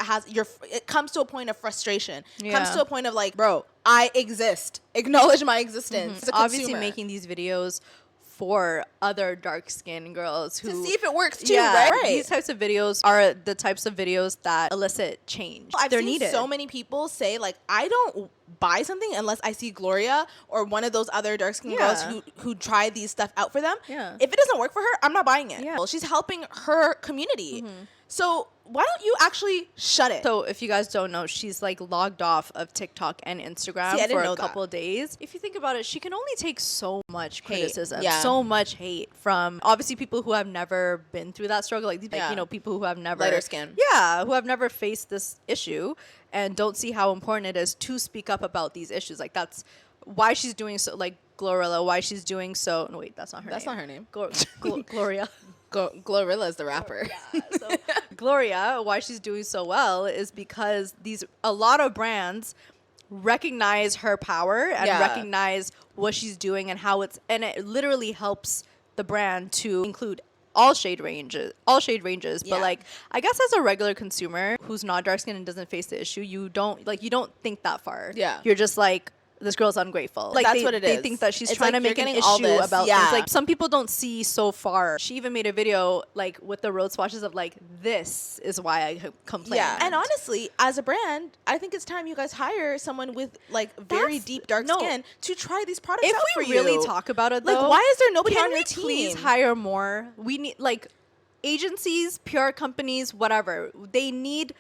it comes to a point of frustration. It comes to a point of, like, bro, I exist. Acknowledge my existence. As a obviously consumer. Making these videos for other dark-skinned girls who to see if it works too, right? These types of videos are the types of videos that elicit change. I've seen so many people say, like, I don't buy something unless I see Gloria or one of those other dark-skinned girls who try these stuff out for them. Yeah. If it doesn't work for her, I'm not buying it. Yeah. Well, she's helping her community. So why don't you actually shut it? So if you guys don't know, she's, like, logged off of TikTok and Instagram for a couple of days. If you think about it, she can only take so much criticism, so much hate from obviously people who have never been through that struggle, like, you know, people who have never lighter skin, who have never faced this issue and don't see how important it is to speak up about these issues. Like, that's why she's doing so. Like Glorilla, why she's doing so. No, wait, that's not her name. That's not her name. Gloria. Glorilla is the rapper. So Gloria, why she's doing so well is because a lot of brands recognize her power and recognize what she's doing and and it literally helps the brand to include all shade ranges. But, like, I guess as a regular consumer who's not dark skinned and doesn't face the issue, you don't think that far. Yeah. You're just like, this girl's ungrateful. Like, that's what it is. They think that she's trying to make an issue about things. Like, some people don't see so far. She even made a video, like, with the road swatches of, like, this is why I complain. Yeah. And honestly, as a brand, I think it's time you guys hire someone with, like, very deep dark skin to try these products out for you. If we really talk about it, though, like, why is there nobody on your Can team? we please hire more? We need, like, agencies, PR companies, whatever. They need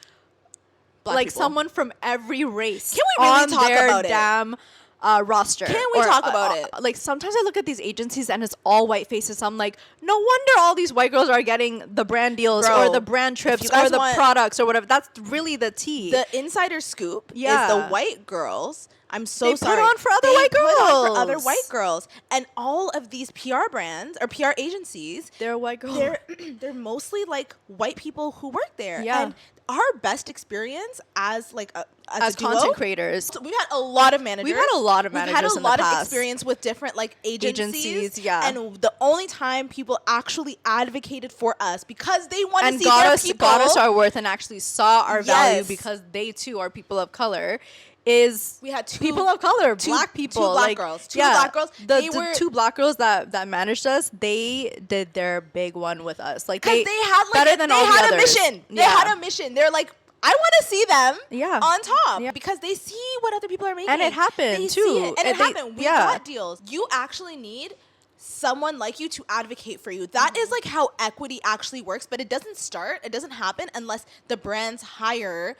Black people. Someone from every race. Can we really talk about damn roster. Can we talk about it? Like sometimes I look at these agencies and it's all white faces. I'm like, no wonder all these white girls are getting the brand deals or the brand trips or the products or whatever. That's really the tea. The insider scoop is the white girls. I'm so sorry. They put on for other white girls. Put on for other white girls. And all of these PR brands or PR agencies, they're white girls. They're mostly like white people who work there. Yeah. And our best experience as like as content creators, we've had a lot of managers. We've had a lot of managers. We've had a lot of experience with different like agencies. Yeah. And the only time people actually advocated for us because they want to see their people, got us our worth and actually saw our value because they too are people of color. We had people of color, black people, two black girls. The two black girls that managed us, they did their big one with us. Like they had like better than all the others. They had a mission. They had a mission. They're like, I want to see them on top because they see what other people are making. And it happened too. And it happened. We got deals. You actually need someone like you to advocate for you. That is like how equity actually works, but it doesn't happen unless the brands hire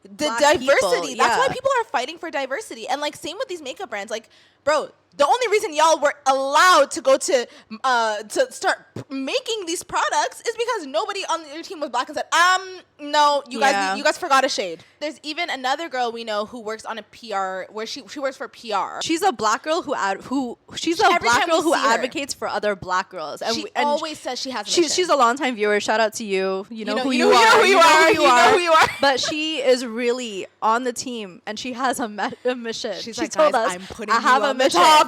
the diversity. That's why people are fighting for diversity. And like same with these makeup brands. Like, bro, the only reason y'all were allowed to go to start making these products is because nobody on your team was black and said, no, you guys forgot a shade. There's even another girl we know who works on a PR where she works for PR. She's a black girl who advocates for other black girls. And she always says she has a mission. She's a longtime viewer. Shout out to you. You know who you are. You know who you are. But she is really on the team and she has a mission. She like, told us, I'm putting I have you a on mission. the top.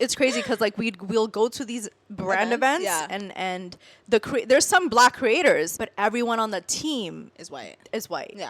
It's crazy because like we'll go to these brand events and there's some black creators, but everyone on the team is white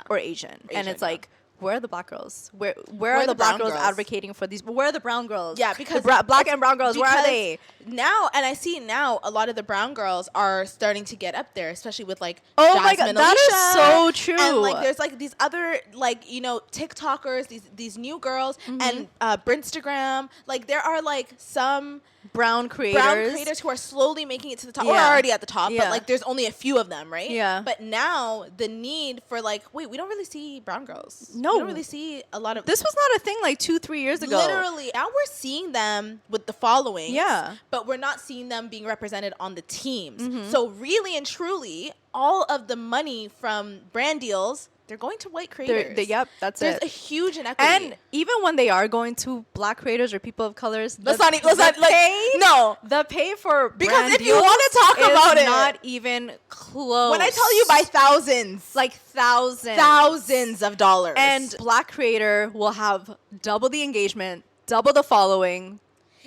or Asian. And it's like, where are the black girls? Where are the black girls advocating for these? Where are the brown girls? Yeah, because black and brown girls, where are they? Now, and I see now a lot of the brown girls are starting to get up there, especially with like my God, that is so true. And like there's like these other like TikTokers, these new girls, and Brinstagram. Like there are like some brown creators who are slowly making it to the top. Or already at the top, but like there's only a few of them, right? Yeah. But now the need for like, wait, we don't really see brown girls. No. We don't really see a lot of... This was not a thing like 2-3 years ago. Literally. Now we're seeing them with the following. Yeah. But we're not seeing them being represented on the teams. So really and truly, all of the money from brand deals... They're going to white creators. That's There's it. There's a huge inequity. And even when they are going to black creators or people of colors, the pay for because if you want to talk about it, not even close. When I tell you by thousands, like thousands of dollars, and black creator will have double the engagement, double the following.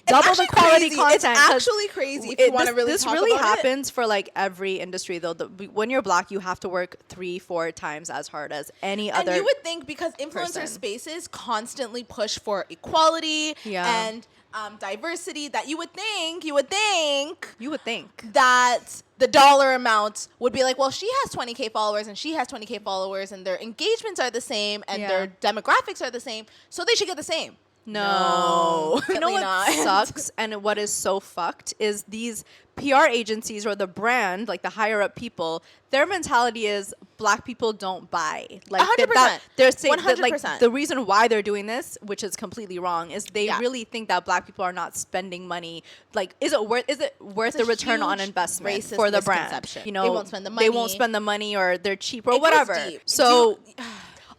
Double the quality content. It's actually crazy if you want to really talk about it. This really happens for like every industry though. When you're black, you have to work 3-4 times as hard as any other. And you would think because influencer spaces constantly push for equality and diversity that you would think that the dollar amount would be like, well, she has 20K followers and she has 20K followers and their engagements are the same and their demographics are the same, so they should get the same. No. You know what sucks and what is so fucked is these PR agencies or the brand, like the higher up people, their mentality is black people don't buy. Like 100%. They're saying that, like the reason why they're doing this, which is completely wrong, is they really think that black people are not spending money. Like, is it worth the return on investment for the brand? You know, they won't spend the money or they're cheap or whatever. So.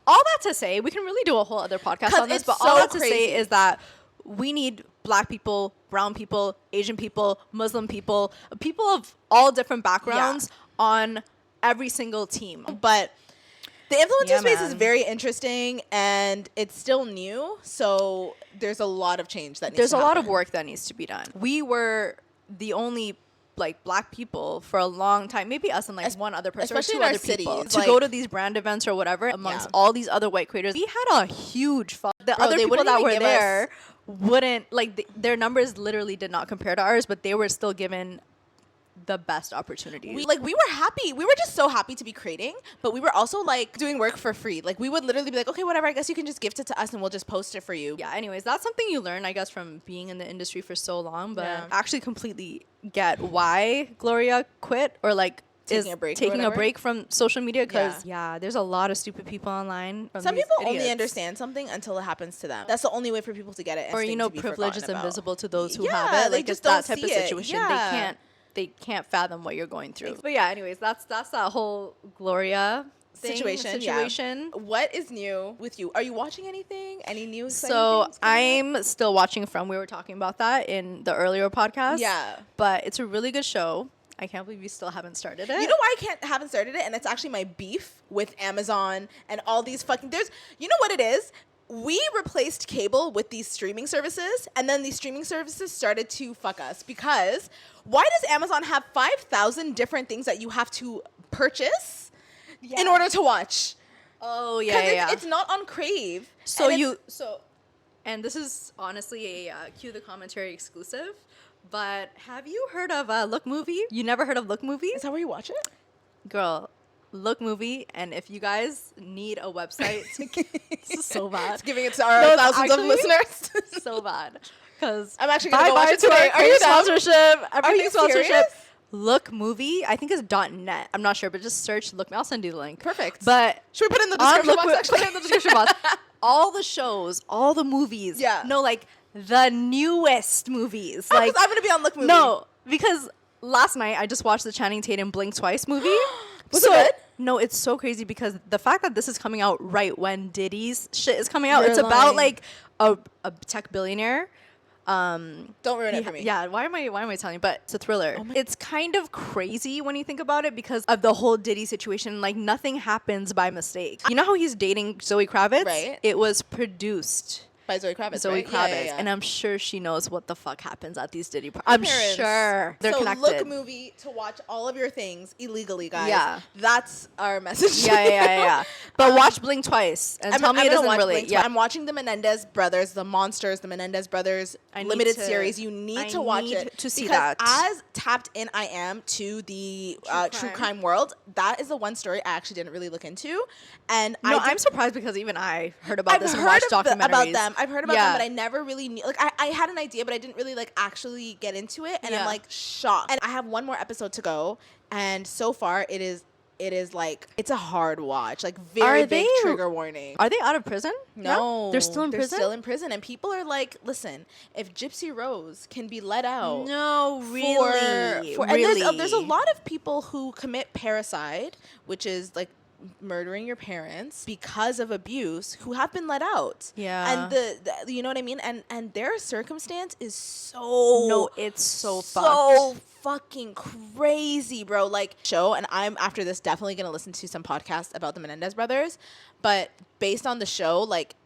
All that to say, we can really do a whole other podcast on this, but all that to say is that we need black people, brown people, Asian people, Muslim people, people of all different backgrounds on every single team. But the influencer space is very interesting and it's still new, so there's a lot of change that needs to happen. There's a lot of work that needs to be done. We were the only like black people for a long time, maybe us and like one other person, especially or two in our other people, cities, to go to these brand events or whatever amongst all these other white creators. We had a huge the other people that were there wouldn't like their numbers literally did not compare to ours, but they were still given the best opportunities. We were happy. We were just so happy to be creating, but we were also like doing work for free. Like we would literally be like, okay, whatever, I guess you can just gift it to us and we'll just post it for you. Yeah, anyways, that's something you learn, I guess, from being in the industry for so long, but I actually completely get why Gloria quit or like taking a break, taking a break from social media because there's a lot of stupid people online. Some people only understand something until it happens to them. That's the only way for people to get it. Or privilege is invisible to those who have it. Like it's that type of situation. They can't fathom what you're going through. But yeah, anyways, that's that whole Gloria situation. Yeah. What is new with you? Are you watching anything? Any new exciting things I'm still watching From. We were talking about that in the earlier podcast. Yeah. But it's a really good show. I can't believe you still haven't started it. You know why I haven't started it? And it's actually my beef with Amazon and all these you know what it is? We replaced cable with these streaming services, and then these streaming services started to fuck us because why does Amazon have 5,000 different things that you have to purchase in order to watch? Oh, yeah. It's not on Crave. And this is honestly a Cue the Commentary exclusive, but have you heard of Look Movie? You never heard of Look Movie? Is that where you watch it? Girl, Look Movie, and if you guys need a website, this is so bad. It's giving it to our thousands of listeners. So bad. Because I'm actually going to watch it today. Are you sponsorship? Are you sponsorship. Serious? Look Movie, I think it's .net. I'm not sure, but just search Look. I'll send you the link. Perfect. But should we put it in the description box? Actually, put it in the description box. All the shows, all the movies. Yeah. No, like the newest movies. Oh, like I'm gonna be on Look Movie. No, because last night I just watched the Channing Tatum Blink Twice movie. Was it good? No, it's so crazy because the fact that this is coming out right when Diddy's shit is coming out. It's about like a tech billionaire. Don't ruin it for me. Yeah, why am I telling you? But it's a thriller. It's kind of crazy when you think about it because of the whole Diddy situation. Like nothing happens by mistake. You know how he's dating Zoe Kravitz? Right. It was produced by Zoe Kravitz. Yeah. And I'm sure she knows what the fuck happens at these Diddy parties. I'm sure they're connected. So Look Movie to watch all of your things illegally, guys. Yeah, that's our message. Yeah. But watch Blink Twice and tell me it doesn't really. Yeah, I'm watching the Menendez brothers, the Monsters, the Menendez brothers limited series. You need to watch it to see because that. as tapped in I am to the true crime world, that is the one story I actually didn't really look into. And I'm surprised because even I heard about this and watched documentaries about them. I've heard about them, but I never really knew. Like, I had an idea, but I didn't really like actually get into it. And I'm like shocked. And I have one more episode to go, and so far it is like it's a hard watch. Like very big trigger warning. Are they out of prison? No, they're still in prison. They're still in prison, and people are like, listen, if Gypsy Rose can be let out, no, really, and there's a lot of people who commit parricide, which is like murdering your parents because of abuse, who have been let out. Yeah. And the you know what I mean? And their circumstance is it's so fucking crazy, bro. Like show, and I'm after this definitely gonna listen to some podcasts about the Menendez brothers, but based on the show, like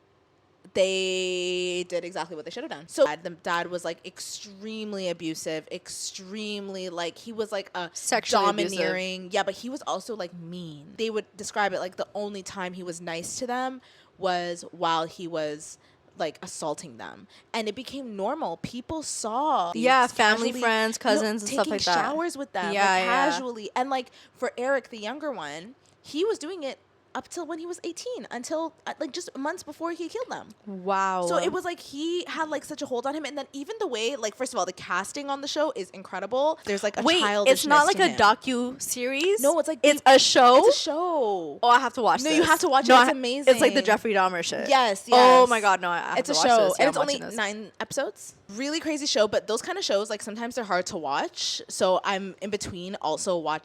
they did exactly what they should have done. So the dad was like extremely abusive, extremely like he was like a sexually domineering abusive. Yeah, but he was also like mean. They would describe it like the only time he was nice to them was while he was like assaulting them, and it became normal. People saw family, friends, cousins, and stuff like that, taking showers with them, casually. And like for Eric, the younger one, he was doing it up till when he was 18, until like just months before he killed them. Wow. So it was like he had like such a hold on him, and then even the way, like, first of all, the casting on the show is incredible. There's like a childishness. It's not like a docu-series? No, it's like it's a show? It's a show. Oh, I have to watch this. No, you have to watch it. It's amazing. It's like the Jeffrey Dahmer shit. Yes. Oh my god, no, I have it's to a watch show, this. Yeah, and it's only 9 episodes. Really crazy show, but those kind of shows, like, sometimes they're hard to watch. So I'm in between also I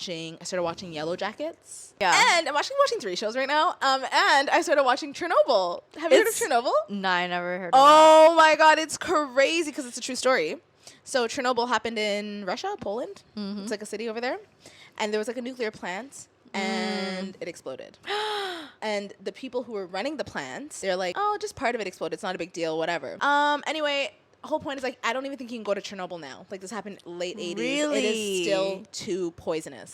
started watching Yellow Jackets. Yeah. And I'm actually watching 3 shows right now. And I started watching Chernobyl. Have you heard of Chernobyl? No, I never heard of it. Oh my god, it's crazy because it's a true story. So Chernobyl happened in Russia, Poland. Mm-hmm. It's like a city over there. And there was like a nuclear plant, and it exploded. And the people who were running the plant, they're like, oh, just part of it exploded. It's not a big deal, whatever. Anyway, the whole point is, like, I don't even think you can go to Chernobyl now. Like, this happened late 80s. Really? It is still too poisonous.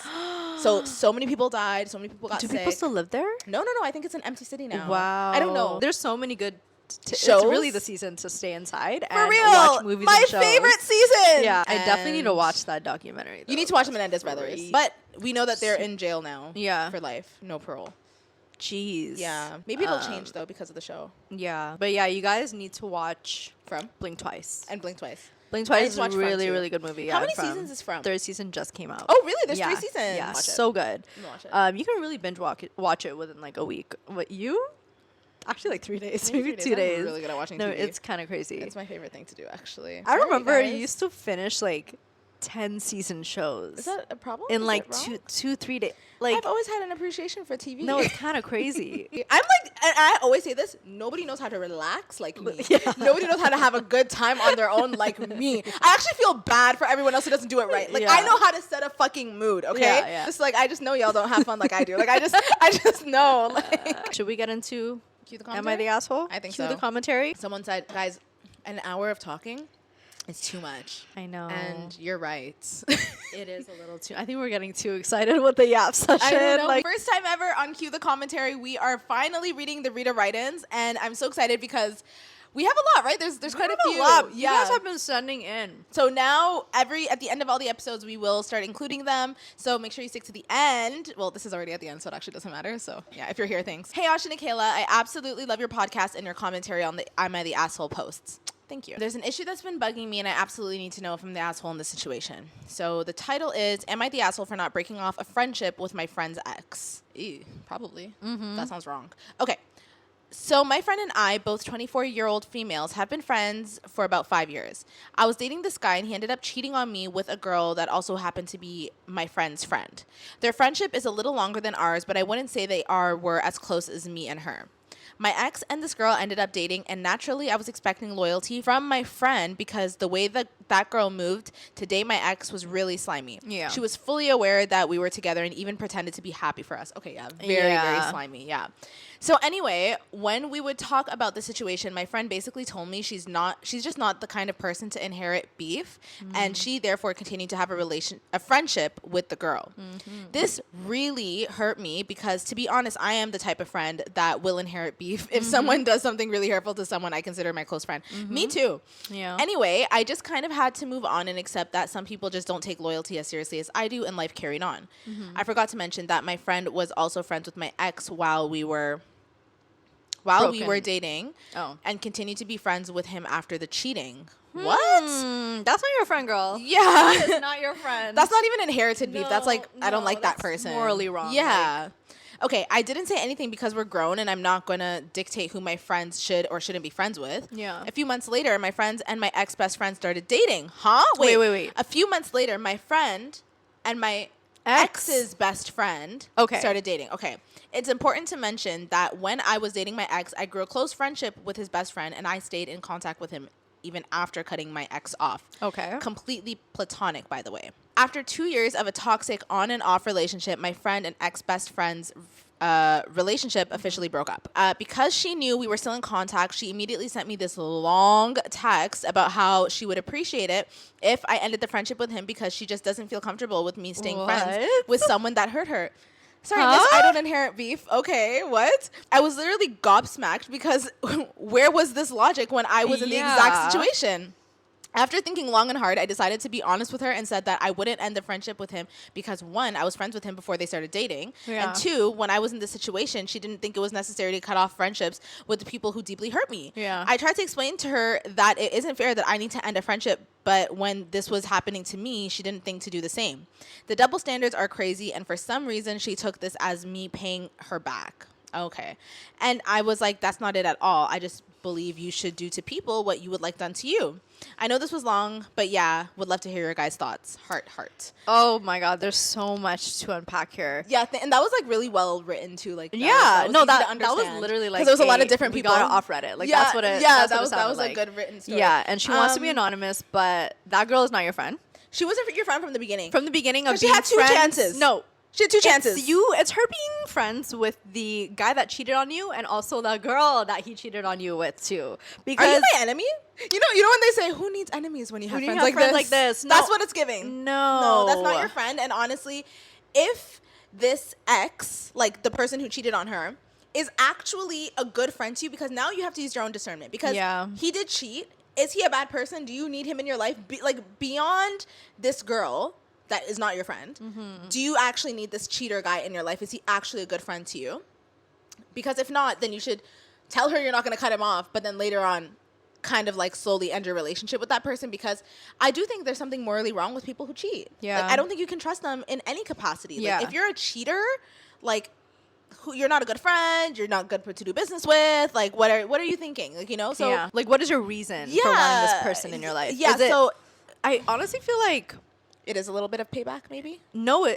So many people died. So many people got sick. Do people still live there? No. I think it's an empty city now. Wow. I don't know. There's so many good shows. It's really the season to stay inside and watch movies and shows. My favorite season. Yeah, I definitely need to watch that documentary, though. You need to watch the Menendez brothers. But we know that they're in jail now. Yeah. For life. No parole. Jeez. Yeah. Maybe it'll change, though, because of the show. Yeah. But yeah, you guys need to watch From Blink Twice. And Blink Twice. Blink I need Twice is to a watch From really, too. really good movie. How Yeah, many seasons is From? Third season just came out. Oh, really? There's yeah. 3 seasons. Yeah, Watch it. so good. I'm gonna watch it. You can really binge watch it within like a week. What, you? Actually, like 3 days, maybe 3 days. 2 days. I'm really good at watching no, TV. it's kind of crazy. It's my favorite thing to do, actually. I remember I guys. used to finish like 10 season shows. Is that a problem? In Is like it wrong? 3 days. Like, I've always had an appreciation for TV. no, it's kind of crazy. I'm like, and I always say this, nobody knows how to relax like me. Yeah. Nobody knows how to have a good time on their own like me. I actually feel bad for everyone else who doesn't do it right. Like, Yeah. I know how to set a fucking mood, okay? Yeah, yeah. Just like, I just know y'all don't have fun like I do. Like, I just know. Like, Should we get into cue the Am I commentary? the Asshole? I think Cue so. the commentary. Someone said, guys, an hour of talking is too much. I know. And you're right. it is a little too. I think we're getting too excited with the Yap session. I don't know. Like, First time ever on Cue the Commentary, we are finally reading the reader write-ins, and I'm so excited because we have a lot, right? There's quite a few. You guys have been sending in. So now at the end of all the episodes, we will start including them. So make sure you stick to the end. Well, this is already at the end, so it actually doesn't matter. So yeah, if you're here, thanks. Hey, Oshs and Akela, I absolutely love your podcast and your commentary on the Am I the Asshole posts. Thank you. There's an issue that's been bugging me, and I absolutely need to know if I'm the asshole in this situation. So the title is, Am I the Asshole for Not Breaking Off a Friendship with My Friend's Ex? Ew, probably. That sounds wrong. Okay. So my friend and I, both 24-year-old females, have been friends for about 5 years. I was dating this guy, and he ended up cheating on me with a girl that also happened to be my friend's friend. Their friendship is a little longer than ours, but I wouldn't say were as close as me and her. My ex and this girl ended up dating, and naturally I was expecting loyalty from my friend because the way that girl moved to date my ex was really slimy. Yeah. She was fully aware that we were together and even pretended to be happy for us. Okay, yeah. Very slimy, yeah. So anyway, when we would talk about the situation, my friend basically told me she's just not the kind of person to inherit beef, and she therefore continued to have a friendship with the girl. This really hurt me because, to be honest, I am the type of friend that will inherit beef. If someone does something really hurtful to someone I consider my close friend. Me too. Yeah. Anyway, I just kind of had to move on and accept that some people just don't take loyalty as seriously as I do, and life carried on. I forgot to mention that my friend was also friends with my ex while we were dating, and continued to be friends with him after the cheating. What? That's not your friend, girl. Yeah. That's not your friend. That's not even inherited beef. That's like, I don't no, like that that's person. morally wrong. Yeah. Okay, I didn't say anything because we're grown and I'm not going to dictate who my friends should or shouldn't be friends with. Yeah. A few months later, my friends and my ex-best friend started dating. Huh? Wait. A few months later, my friend and my ex's best friend started dating. Okay. It's important to mention that when I was dating my ex, I grew a close friendship with his best friend, and I stayed in contact with him even after cutting my ex off. Okay. Completely platonic, by the way. After 2 years of a toxic on and off relationship, my friend and ex-best friend's relationship officially broke up. Because she knew we were still in contact, she immediately sent me this long text about how she would appreciate it if I ended the friendship with him because she just doesn't feel comfortable with me staying friends with someone that hurt her. Sorry, miss, I don't inherit beef. Okay, what? I was literally gobsmacked because where was this logic when I was in the exact situation? After thinking long and hard, I decided to be honest with her and said that I wouldn't end the friendship with him because, one, I was friends with him before they started dating. Yeah. And two, when I was in this situation, she didn't think it was necessary to cut off friendships with the people who deeply hurt me. Yeah. I tried to explain to her that it isn't fair that I need to end a friendship, but when this was happening to me, she didn't think to do the same. The double standards are crazy, and for some reason, she took this as me paying her back. Okay. And I was like, that's not it at all. I just believe you should do to people what you would like done to you. I know this was long, but yeah, would love to hear your guys' thoughts. Heart. Oh my God, there's so much to unpack here. Yeah, and that was like really well written too. Like, that was was literally like because there was a lot of different people. We got it off Reddit. Like that's what it. Yeah, that was like. a good written story. Yeah, and she wants to be anonymous, but that girl is not your friend. She wasn't your friend from the beginning. From the beginning of she had two chances. No. She had two chances. It's her being friends with the guy that cheated on you and also the girl that he cheated on you with too. Because are you my enemy? You know when they say who needs enemies when you have friends like this? No. That's what it's giving. No, that's not your friend. And honestly, if this ex, like the person who cheated on her, is actually a good friend to you, because now you have to use your own discernment. Because he did cheat. Is he a bad person? Do you need him in your life? Beyond this girl that is not your friend, do you actually need this cheater guy in your life? Is he actually a good friend to you? Because if not, then you should tell her you're not going to cut him off, but then later on kind of like slowly end your relationship with that person, because I do think there's something morally wrong with people who cheat. Yeah. Like, I don't think you can trust them in any capacity. Yeah. Like, if you're a cheater, like, you're not a good friend, you're not good to do business with. Like, what are you thinking? Like, you know, so yeah. Like, what is your reason for wanting this person in your life? Yeah, so I honestly feel like it is a little bit of payback, maybe. No,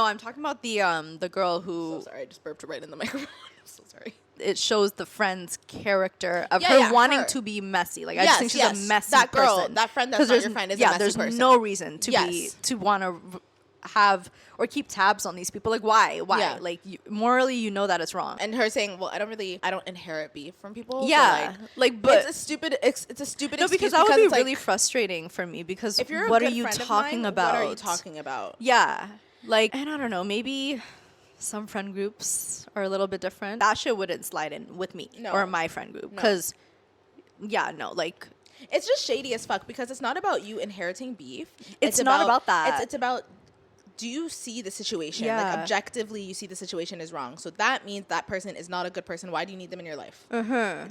I'm talking about the girl who. So sorry, I just burped right in the microphone. I'm so sorry. It shows the friend's character of her wanting to be messy. Like, I just think she's a messy that girl, person. that friend that's not your friend is a messy person. There's no reason to want to have or keep tabs on these people. Like, why? Yeah. Like, morally, you know that it's wrong. And her saying, well, I don't inherit beef from people. Yeah. So but it's a stupid excuse. Because that would be really frustrating for me, because if you're what are you talking about? What are you talking about? Yeah. Like, and I don't know, maybe some friend groups are a little bit different. That shit wouldn't slide in with me or my friend group. Because, like... It's just shady as fuck, because it's not about you inheriting beef. It's not about that. It's about, do you see the situation? Yeah. Like, objectively, you see the situation is wrong. So that means that person is not a good person. Why do you need them in your life?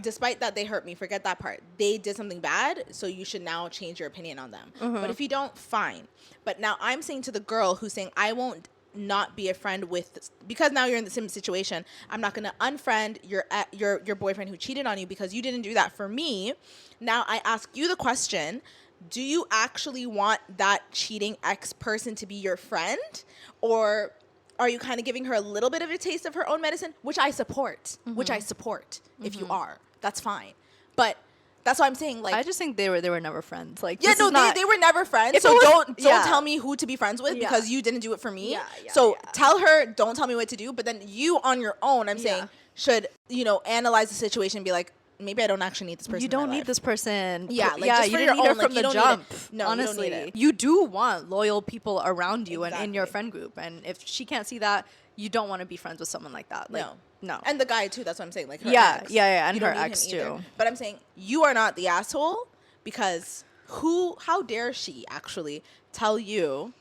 Despite that they hurt me, forget that part. They did something bad, so you should now change your opinion on them. But if you don't, fine. But now I'm saying to the girl who's saying, I won't not be a friend with, because now you're in the same situation, I'm not going to unfriend your boyfriend who cheated on you because you didn't do that for me. Now I ask you the question, do you actually want that cheating ex person to be your friend, or are you kind of giving her a little bit of a taste of her own medicine, which I support, if you are, that's fine. But that's why I'm saying, like, I just think they were never friends. Like, yeah, no, they were never friends. So don't tell me who to be friends with because you didn't do it for me. Tell her, don't tell me what to do. But then you on your own, I'm saying, should, analyze the situation and be like, maybe I don't actually need this person. You don't need this person. Yeah, like, just you for didn't your need own, her from the jump. No, honestly, you don't need it. You do want loyal people around you and in your friend group. And if she can't see that, you don't want to be friends with someone like that. Like, no. And the guy too. That's what I'm saying. Like, her ex. And her ex too. But I'm saying you are not the asshole, because how dare she actually tell you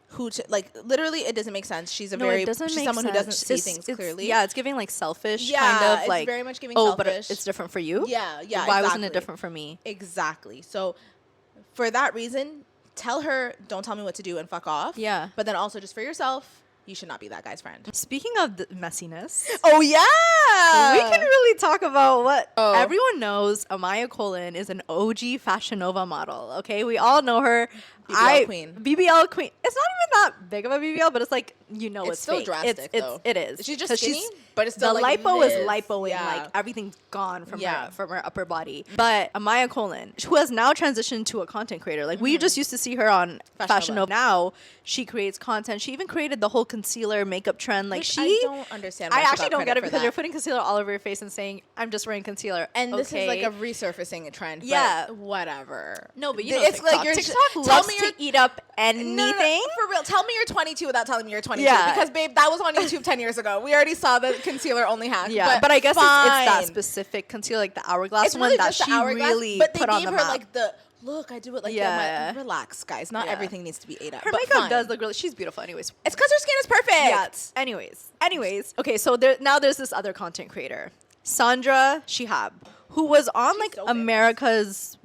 who to, like, literally it doesn't make sense. She's she's someone who doesn't see things clearly. Yeah, it's giving like selfish kind of, like, it's very much giving selfish. But it's different for you. Yeah, Why wasn't it different for me? Exactly. So for that reason, tell her, don't tell me what to do and fuck off. Yeah. But then also, just for yourself, you should not be that guy's friend. Speaking of the messiness. Oh, yeah. We can really talk about what everyone knows. Amaya Colin is an OG Fashion Nova model. Okay, we all know her. BBL queen. BBL queen. It's not even that big of a BBL, but it's like, it's still fake. drastic, though. It is. She's just skinny, but it's still the like lipo this. is lipoing. Like, everything's gone from her upper body. But Amaya Colin, who has now transitioned to a content creator. Like, we just used to see her on Fashion Nova. Now she creates content. She even created the whole concealer makeup trend. Like, I don't understand. I actually don't get it, because you're putting concealer all over your face and saying, I'm just wearing concealer. And this is like a resurfacing trend. Yeah. But whatever. No, but it's TikTok. like TikTok loves to eat up anything. No, for real. Tell me you're 22 without telling me you're 22. Yeah. Because, babe, that was on YouTube 10 years ago. We already saw the concealer only hack. Yeah, but I guess it's that specific concealer, like the hourglass one that she really put on the map. But they gave her like the, look, I do it like that. Relax, guys. Not everything needs to be ate up. Her makeup does look really, she's beautiful anyways. It's because her skin is perfect. Yeah. Anyways. Okay, so now there's this other content creator, Sandra Shihab, who was on like America's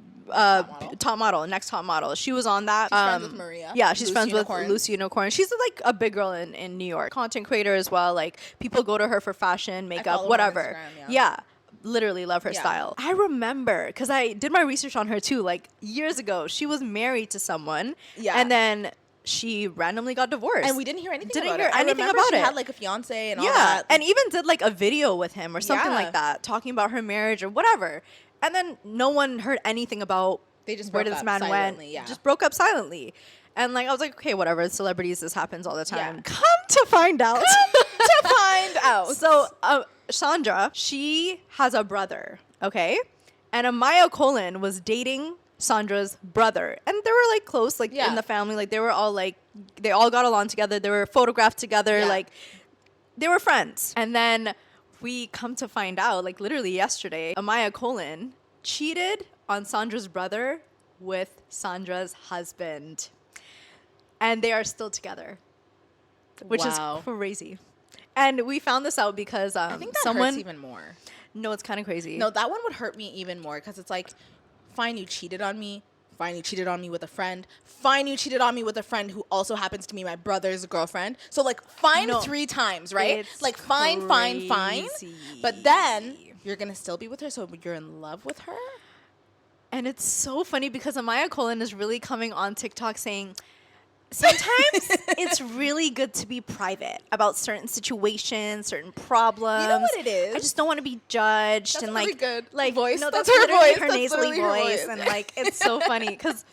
top model, next top model. She was on that. She's friends with Maria. Yeah, she's friends with Lucy Unicorn. She's like a big girl in New York. Content creator as well. Like, people go to her for fashion, makeup, whatever. Yeah. Literally love her style. I remember, because I did my research on her too, like years ago. She was married to someone. Yeah. And then she randomly got divorced. And we didn't hear anything about it. I remember she had like a fiance and all that. And even did like a video with him or something like that, talking about her marriage or whatever. And then no one heard anything about where this man went. Just broke up silently. And like, I was like, okay, whatever. Celebrities, this happens all the time. Yeah. Come to find out. So Sandra, she has a brother, okay? And Amaya Colin was dating Sandra's brother. And they were like close, like in the family. Like, they were all like, they all got along together. They were photographed together. Like, they were friends. And then we come to find out, like literally yesterday, Amaya Colin cheated on Sandra's brother with Sandra's husband. And they are still together, which is crazy. And we found this out because I think that hurts even more. No, it's kind of crazy. No, that one would hurt me even more, because it's like, fine, you cheated on me. Fine, you cheated on me with a friend. Fine, you cheated on me with a friend who also happens to be my brother's girlfriend. So, like, fine 3 times, right? It's like, fine. crazy. But then you're going to still be with her, so you're in love with her? And it's so funny because Amaya Colin is really coming on TikTok saying, sometimes it's really good to be private about certain situations, certain problems. You know what it is? I just don't want to be judged. That's and a like, really good like voice. No, That's that's her literally voice. her That's nasally literally her voice. voice. And like, it's so funny because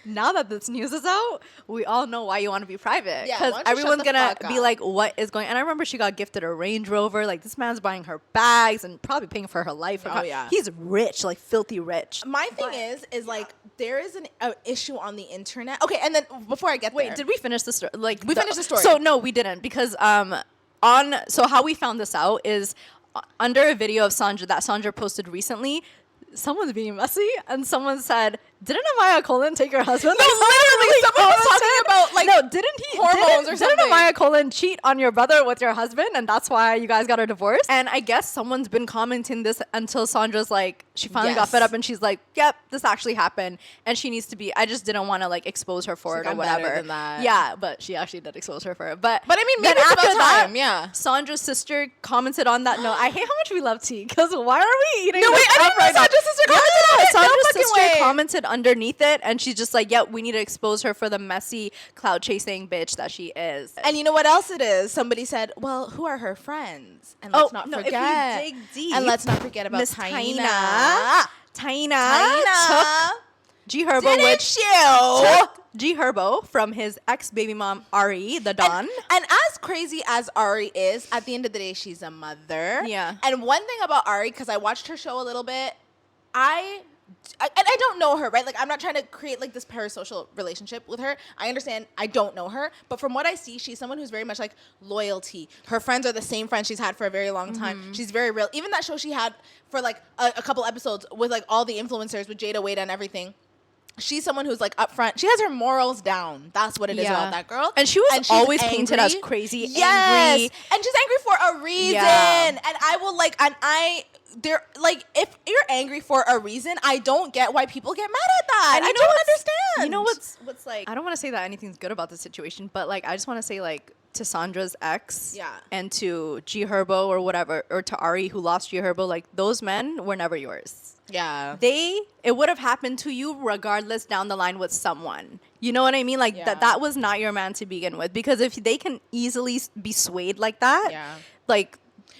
now that this news is out, we all know why you want to be private. Yeah, Because why don't you everyone's shut the going fuck to be up? like, what is going on? And I remember she got gifted a Range Rover. Like, this man's buying her bags and probably paying for her life. Oh, yeah. He's rich, like filthy rich. My thing is like, there is an issue on the internet. Okay, and then before I get there. Wait, did we finish the story? Like, We finished the story. So no, we didn't because so how we found this out is under a video of Sandra that Sandra posted recently. Someone's being messy, and someone said, "Didn't Amaya Colin take her husband?" No, literally, someone was talking about like no, didn't he hormones or didn't something? Amaya Colin cheat on your brother with your husband, and that's why you guys got a divorce? And I guess someone's been commenting this until Sandra's like, she finally got Yes. fed up, and she's like, "Yep, this actually happened," and she needs to be. I just didn't want to like expose her for She's it like, or "I'm better whatever. than that." Yeah, but she actually did expose her for it. But I mean, then maybe it's after about that, time, yeah. Sandra's sister commented on that note. I hate how much we love tea because why are we eating? No, this wait, I up didn't know right now? Sandra's sister commented on it. No Sandra's fucking sister way. commented underneath it, and she's just like, "Yep, we need to expose her for the messy cloud chasing bitch that she is." And you know what else it is? Somebody said, "Well, who are her friends?" And let's not no, forget. if you dig deep, and let's not forget about Miss Taina. Taina took G Herbo, Didn't you? took G Herbo from his ex baby mom Ari, the Don. And as crazy as Ari is, at the end of the day, she's a mother. Yeah. And one thing about Ari, because I watched her show a little bit, and I don't know her, right? Like, I'm not trying to create like this parasocial relationship with her. I understand I don't know her, but from what I see, she's someone who's very much like loyalty. Her friends are the same friends she's had for a very long time. She's very real. Even that show she had for like a couple episodes with like all the influencers with Jada Wade and everything. She's someone who's like upfront. She has her morals down. That's what it is about that girl. And she was she's always painted as angry. crazy, yes. angry. And she's angry for a reason. Yeah. And I will like, they're like, if you're angry for a reason, I don't get why people get mad at that. And I don't understand. You know what's like? I don't want to say that anything's good about the situation, but like I just want to say like to Sandra's ex, Yeah. and to G Herbo or whatever, or to Ari who lost G Herbo, like those men were never yours. Yeah. It would have happened to you regardless down the line with someone. You know what I mean? Like that was not your man to begin with, because if they can easily be swayed like that, like.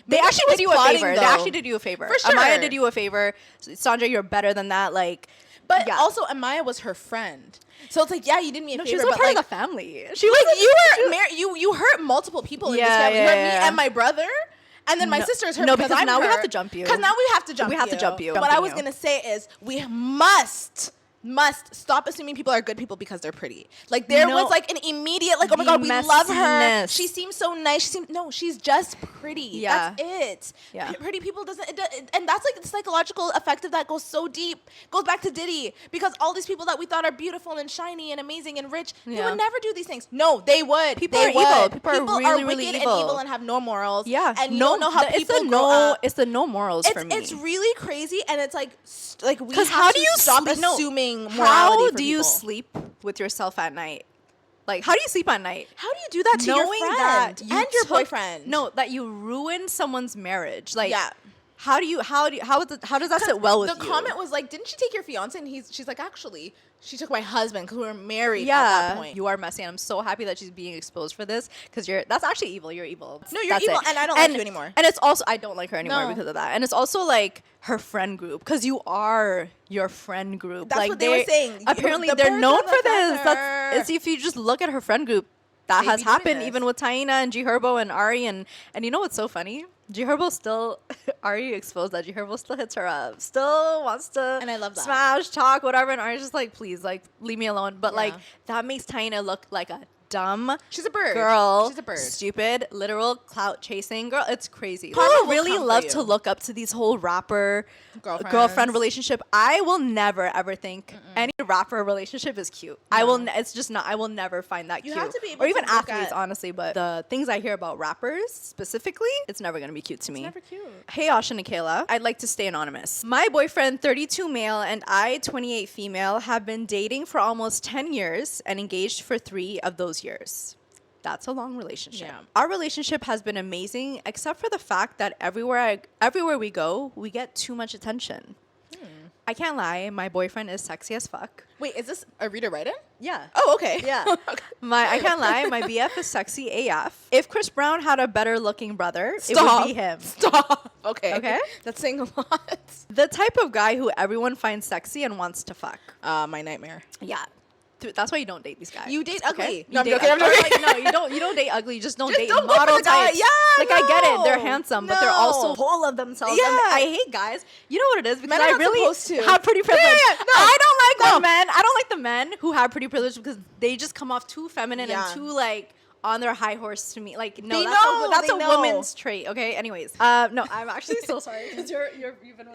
They Maybe actually she was did you a plotting, favor. though. They actually did you a favor. For sure. Amaya did you a favor. Sandra, you're better than that. Like, But also, Amaya was her friend. So it's like, yeah, you did me a favor. she was but a part like, of the family. She like was you were married. You hurt multiple people in this family. You hurt me and my brother. And then my sister's hurt because I'm now we have hurt. to jump you. Because now we have to jump We have to jump you. What I was Jumping going to say is we must stop assuming people are good people because they're pretty. Like there was like an immediate like, oh my God, we love her. messiness. She seems so nice. She's just pretty. Yeah. That's it. Yeah. Pretty people and that's like the psychological effect of that goes so deep. Goes back to Diddy, because all these people that we thought are beautiful and shiny and amazing and rich, they would never do these things. No, they would. People they are would. evil. People are really, wicked really and evil. evil and have no morals. Yeah. And you don't know how it's people the grow up. It's the no morals for me. It's really crazy, and it's like we Because have how to do you stop sleep? assuming morality How for do you people. sleep with yourself at night? Like, how do you sleep at night? How do you do that to your Knowing friend that you and your took- boyfriend? No, that you ruined someone's marriage. Like, Yeah. how does that sit well with you? The comment was like, "Didn't she take your fiance?" And she's like, "Actually, she took my husband because we were married at that point." You are messy, and I'm so happy that she's being exposed for this, because that's actually evil. You're evil. No, you're That's evil, it. and I don't like you anymore. And it's also, I don't like her anymore No. because of that. And it's also like her friend group, because you are your friend group. That's like what they were saying. Apparently, The they're birds known of a for this. feather. It's if you just look at her friend group, that They has be doing happened this. even with Taina and G Herbo and Ari, and you know what's so funny? G Herbo still Ari exposed that G Herbo still hits her up, still wants to, And I love that. smash, talk, whatever, and Ari's just like, please, like, leave me alone. But like Yeah. that makes Taina look like a dumb. She's a bird. Girl. She's a bird. Stupid, literal clout chasing. Girl, it's crazy. Karma People will really come for love you. to look up to these whole rapper girlfriend Girlfriends. relationship. I will never ever think any rapper relationship is cute. I will. It's just not. I will never find that You cute. have to be able or even to look athletes, at- honestly. But the things I hear about rappers specifically, it's never gonna be cute to me. Never cute. Hey, Oshs and Akela. I'd like to stay anonymous. My boyfriend, 32 male, and I, 28 female, have been dating for almost 10 years and engaged for 3 of those years. That's a long relationship. Yeah. Our relationship has been amazing, except for the fact that everywhere we go, we get too much attention. I can't lie, my boyfriend is sexy as fuck. Wait, is this a reader write-in? Yeah. Oh, okay. Yeah. Okay. I can't lie, my BF is sexy AF. If Chris Brown had a better looking brother, it would be him. Stop. Okay. Okay. That's saying a lot. The type of guy who everyone finds sexy and wants to fuck. My nightmare. Yeah. That's why you don't date these guys. You date okay? ugly. You No, I'm date joking, I'm ugly. joking. Like, no, you don't date ugly. You just don't Just date don't go for model the guy. types. Yeah, like I get it. They're no. handsome, but they're also No. full of themselves. Yeah. And I hate guys. You know what it is? Because Men are I not really supposed to. have pretty privilege. Yeah, no. I don't like No. the men. I don't like the men who have pretty privilege because they just come off too feminine Yeah. and too like on their high horse to me. Like no, They that's know, that's they a know. woman's trait. Okay. Anyways, no, I'm actually so sorry because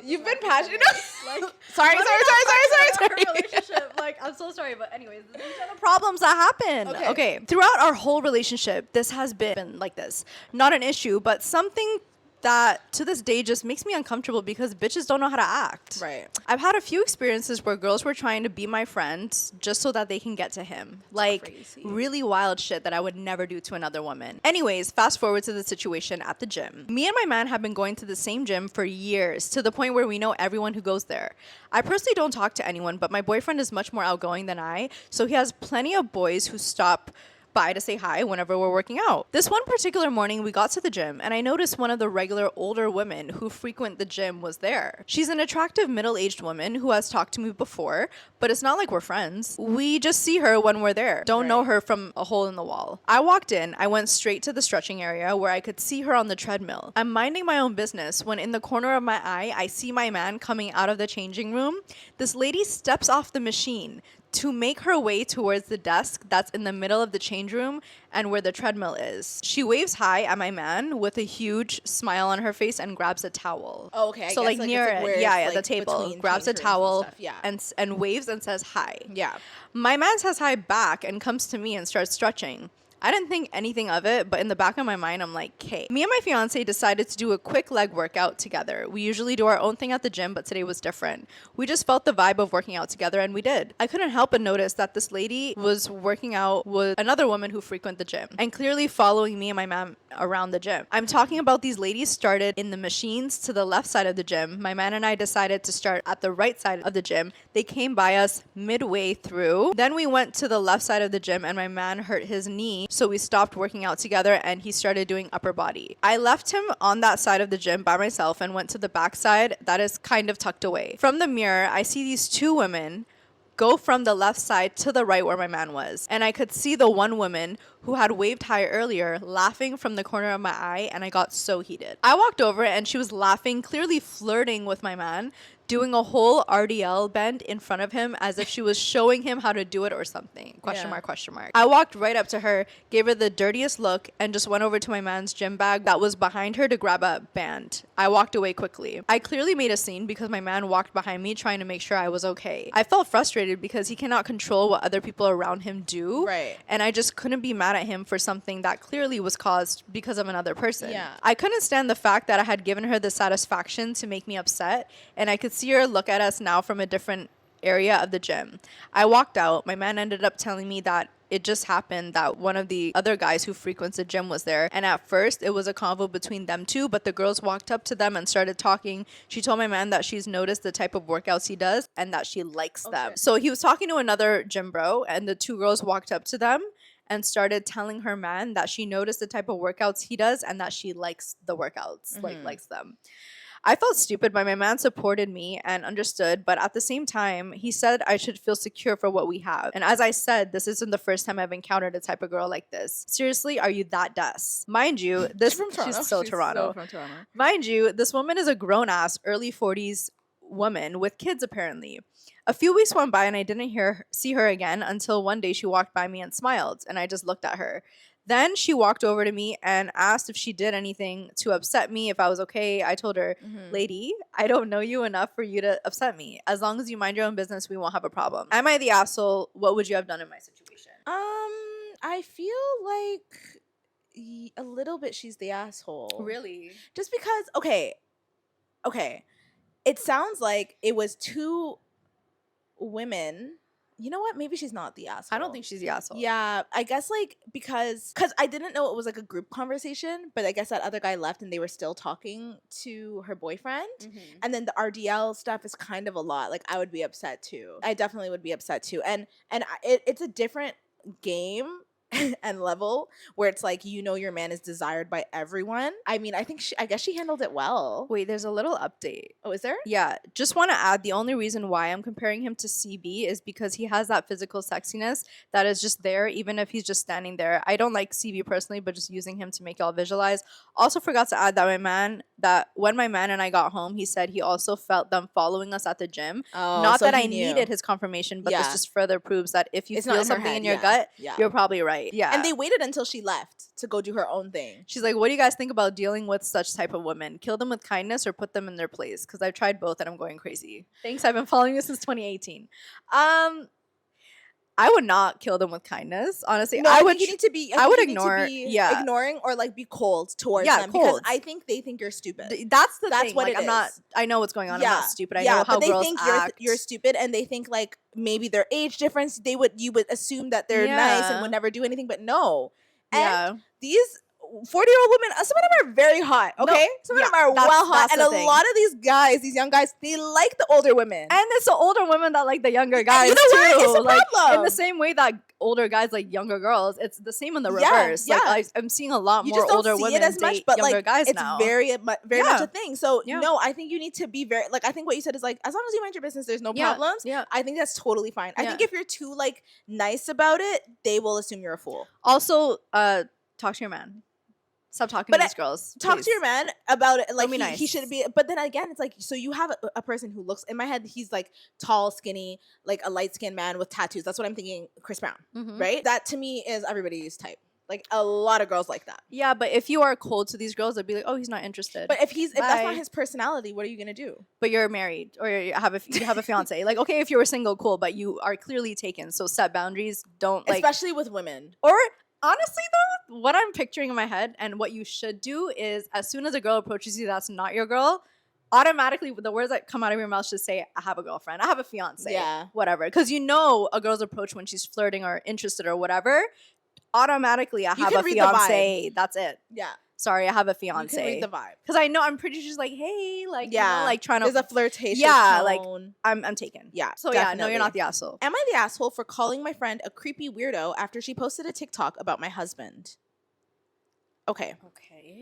you've been passionate. like Sorry. our relationship. Like, I'm so sorry, but anyways, these are the problems that happen. Okay. Throughout our whole relationship, this has been like this. Not an issue, but something that to this day just makes me uncomfortable because bitches don't know how to act. Right. I've had a few experiences where girls were trying to be my friend just so that they can get to him. Like crazy. really wild shit that I would never do to another woman. Anyways, fast forward to the situation at the gym. Me and my man have been going to the same gym for years to the point where we know everyone who goes there. I personally don't talk to anyone, but my boyfriend is much more outgoing than I, so he has plenty of boys who stop by to say hi whenever we're working out. This one particular morning, we got to the gym and I noticed one of the regular older women who frequent the gym was there. She's an attractive middle-aged woman who has talked to me before, but it's not like we're friends. We just see her when we're there. Don't know her from a hole in the wall. I walked in, I went straight to the stretching area where I could see her on the treadmill. I'm minding my own business when in the corner of my eye, I see my man coming out of the changing room. This lady steps off the machine to make her way towards the desk that's in the middle of the change room and where the treadmill is. She waves hi at my man with a huge smile on her face and grabs a towel. Oh, okay. So like near it's it, where yeah, it's, at the like, table, between grabs a change rooms towel and stuff. Yeah. and waves and says hi. Yeah. My man says hi back and comes to me and starts stretching. I didn't think anything of it, but in the back of my mind, I'm like, okay. Me and my fiance decided to do a quick leg workout together. We usually do our own thing at the gym, but today was different. We just felt the vibe of working out together, and we did. I couldn't help but notice that this lady was working out with another woman who frequent the gym, and clearly following me and my man around the gym. I'm talking about these ladies started in the machines to the left side of the gym. My man and I decided to start at the right side of the gym. They came by us midway through. Then we went to the left side of the gym, and my man hurt his knee, so we stopped working out together and he started doing upper body. I left him on that side of the gym by myself and went to the back side that is kind of tucked away. From the mirror, I see these 2 women go from the left side to the right where my man was. And I could see the one woman who had waved hi earlier laughing from the corner of my eye, and I got so heated. I walked over and she was laughing, clearly flirting with my man, doing a whole RDL bend in front of him as if she was showing him how to do it or something. Question mark. I walked right up to her, gave her the dirtiest look, and just went over to my man's gym bag that was behind her to grab a band. I walked away quickly. I clearly made a scene because my man walked behind me trying to make sure I was okay. I felt frustrated because he cannot control what other people around him do. Right. And I just couldn't be mad at him for something that clearly was caused because of another person. Yeah. I couldn't stand the fact that I had given her the satisfaction to make me upset, and I could see her look at us now from a different area of the gym. I walked out. My man ended up telling me that it just happened that one of the other guys who frequents the gym was there. And at first, it was a convo between them 2, but the girls walked up to them and started talking. She told my man that she's noticed the type of workouts he does and that she likes them. So he was talking to another gym bro, and the 2 girls walked up to them and started telling her man that she noticed the type of workouts he does and that she likes the workouts, likes them. I felt stupid, but my man supported me and understood. But at the same time, he said I should feel secure for what we have. And as I said, this isn't the first time I've encountered a type of girl like this. Seriously, are you that des? Mind you, this She's from Toronto. She's so Toronto. from Toronto. Mind you, this woman is a grown ass, early 40s woman with kids apparently. A few weeks went by and I didn't see her again until one day she walked by me and smiled, and I just looked at her. Then she walked over to me and asked if she did anything to upset me, if I was okay. I told her, lady, I don't know you enough for you to upset me. As long as you mind your own business, we won't have a problem. Am I the asshole? What would you have done in my situation? I feel like a little bit she's the asshole. Really? Just because, okay. It sounds like it was two women. You know what? Maybe she's not the asshole. I don't think she's the asshole. Yeah, I guess like because I didn't know it was like a group conversation, but I guess that other guy left and they were still talking to her boyfriend. And then the RDL stuff is kind of a lot. Like I would be upset too. I definitely would be upset too. And it's a different game and level where it's like, you know, your man is desired by everyone. I mean, I guess she handled it well. Wait, there's a little update. Oh, is there? Yeah, just want to add, the only reason why I'm comparing him to CB is because he has that physical sexiness that is just there, even if he's just standing there. I don't like CB personally, but just using him to make y'all visualize. Also forgot to add that when my man and I got home, he said he also felt them following us at the gym. Not so that I needed his confirmation, but this just further proves that if you feel something in your gut, you're probably right. Yeah. And they waited until she left to go do her own thing. She's like, what do you guys think about dealing with such type of women? Kill them with kindness or put them in their place? Because I've tried both and I'm going crazy. Thanks. I've been following you since 2018. I would not kill them with kindness. Honestly, no, I would. You need to be. I would ignore. Ignoring or like be cold towards them because I think they think you're stupid. That's the thing. What like, it is. I know what's going on. I'm not stupid. I know how but girls think act. You're stupid, and they think like maybe their age difference. You would assume that they're nice and would never do anything, but no. And these 40-year-old women, some of them are very hot, okay? Some of them are well hot. And a lot of these guys, these young guys, they like the older women. And it's the older women that like the younger guys, you know too. What? It's a problem. In the same way that older guys like younger girls, it's the same in the reverse. Like I'm seeing a lot more older women it as much, but younger like, guys it's now. Very much a thing. So no, I think you need to be very, like, I think what you said is like, as long as you mind your business, there's no problems. Yeah. I think that's totally fine. I think if you're too like nice about it, they will assume you're a fool. Also, talk to your man. Stop talking to these girls. Talk to your man about it. Like nice. He should be. But then again, it's like, so you have a person who looks, in my head, he's like tall, skinny, like a light skinned man with tattoos. That's what I'm thinking. Chris Brown, right? That to me is everybody's type. Like a lot of girls like that. Yeah, but if you are cold to these girls, they'd be like, "Oh, he's not interested." But if that's not his personality, what are you gonna do? But you're married or you have a fiance. Like, okay, if you were single, cool, but you are clearly taken. So set boundaries. Don't like, especially with women. Or honestly, though, what I'm picturing in my head and what you should do is, as soon as a girl approaches you that's not your girl, automatically the words that come out of your mouth should say, I have a girlfriend, I have a fiance, whatever. Because you know a girl's approach when she's flirting or interested or whatever, automatically, I have a fiance. That's it. Yeah. Sorry, I have a fiance. You can read the vibe. Because I know, I'm pretty sure she's like, hey, like, you know, like trying to. There's a flirtatious tone. Like, I'm taken. Yeah. So definitely. No, you're not the asshole. Am I the asshole for calling my friend a creepy weirdo after she posted a TikTok about my husband? Okay.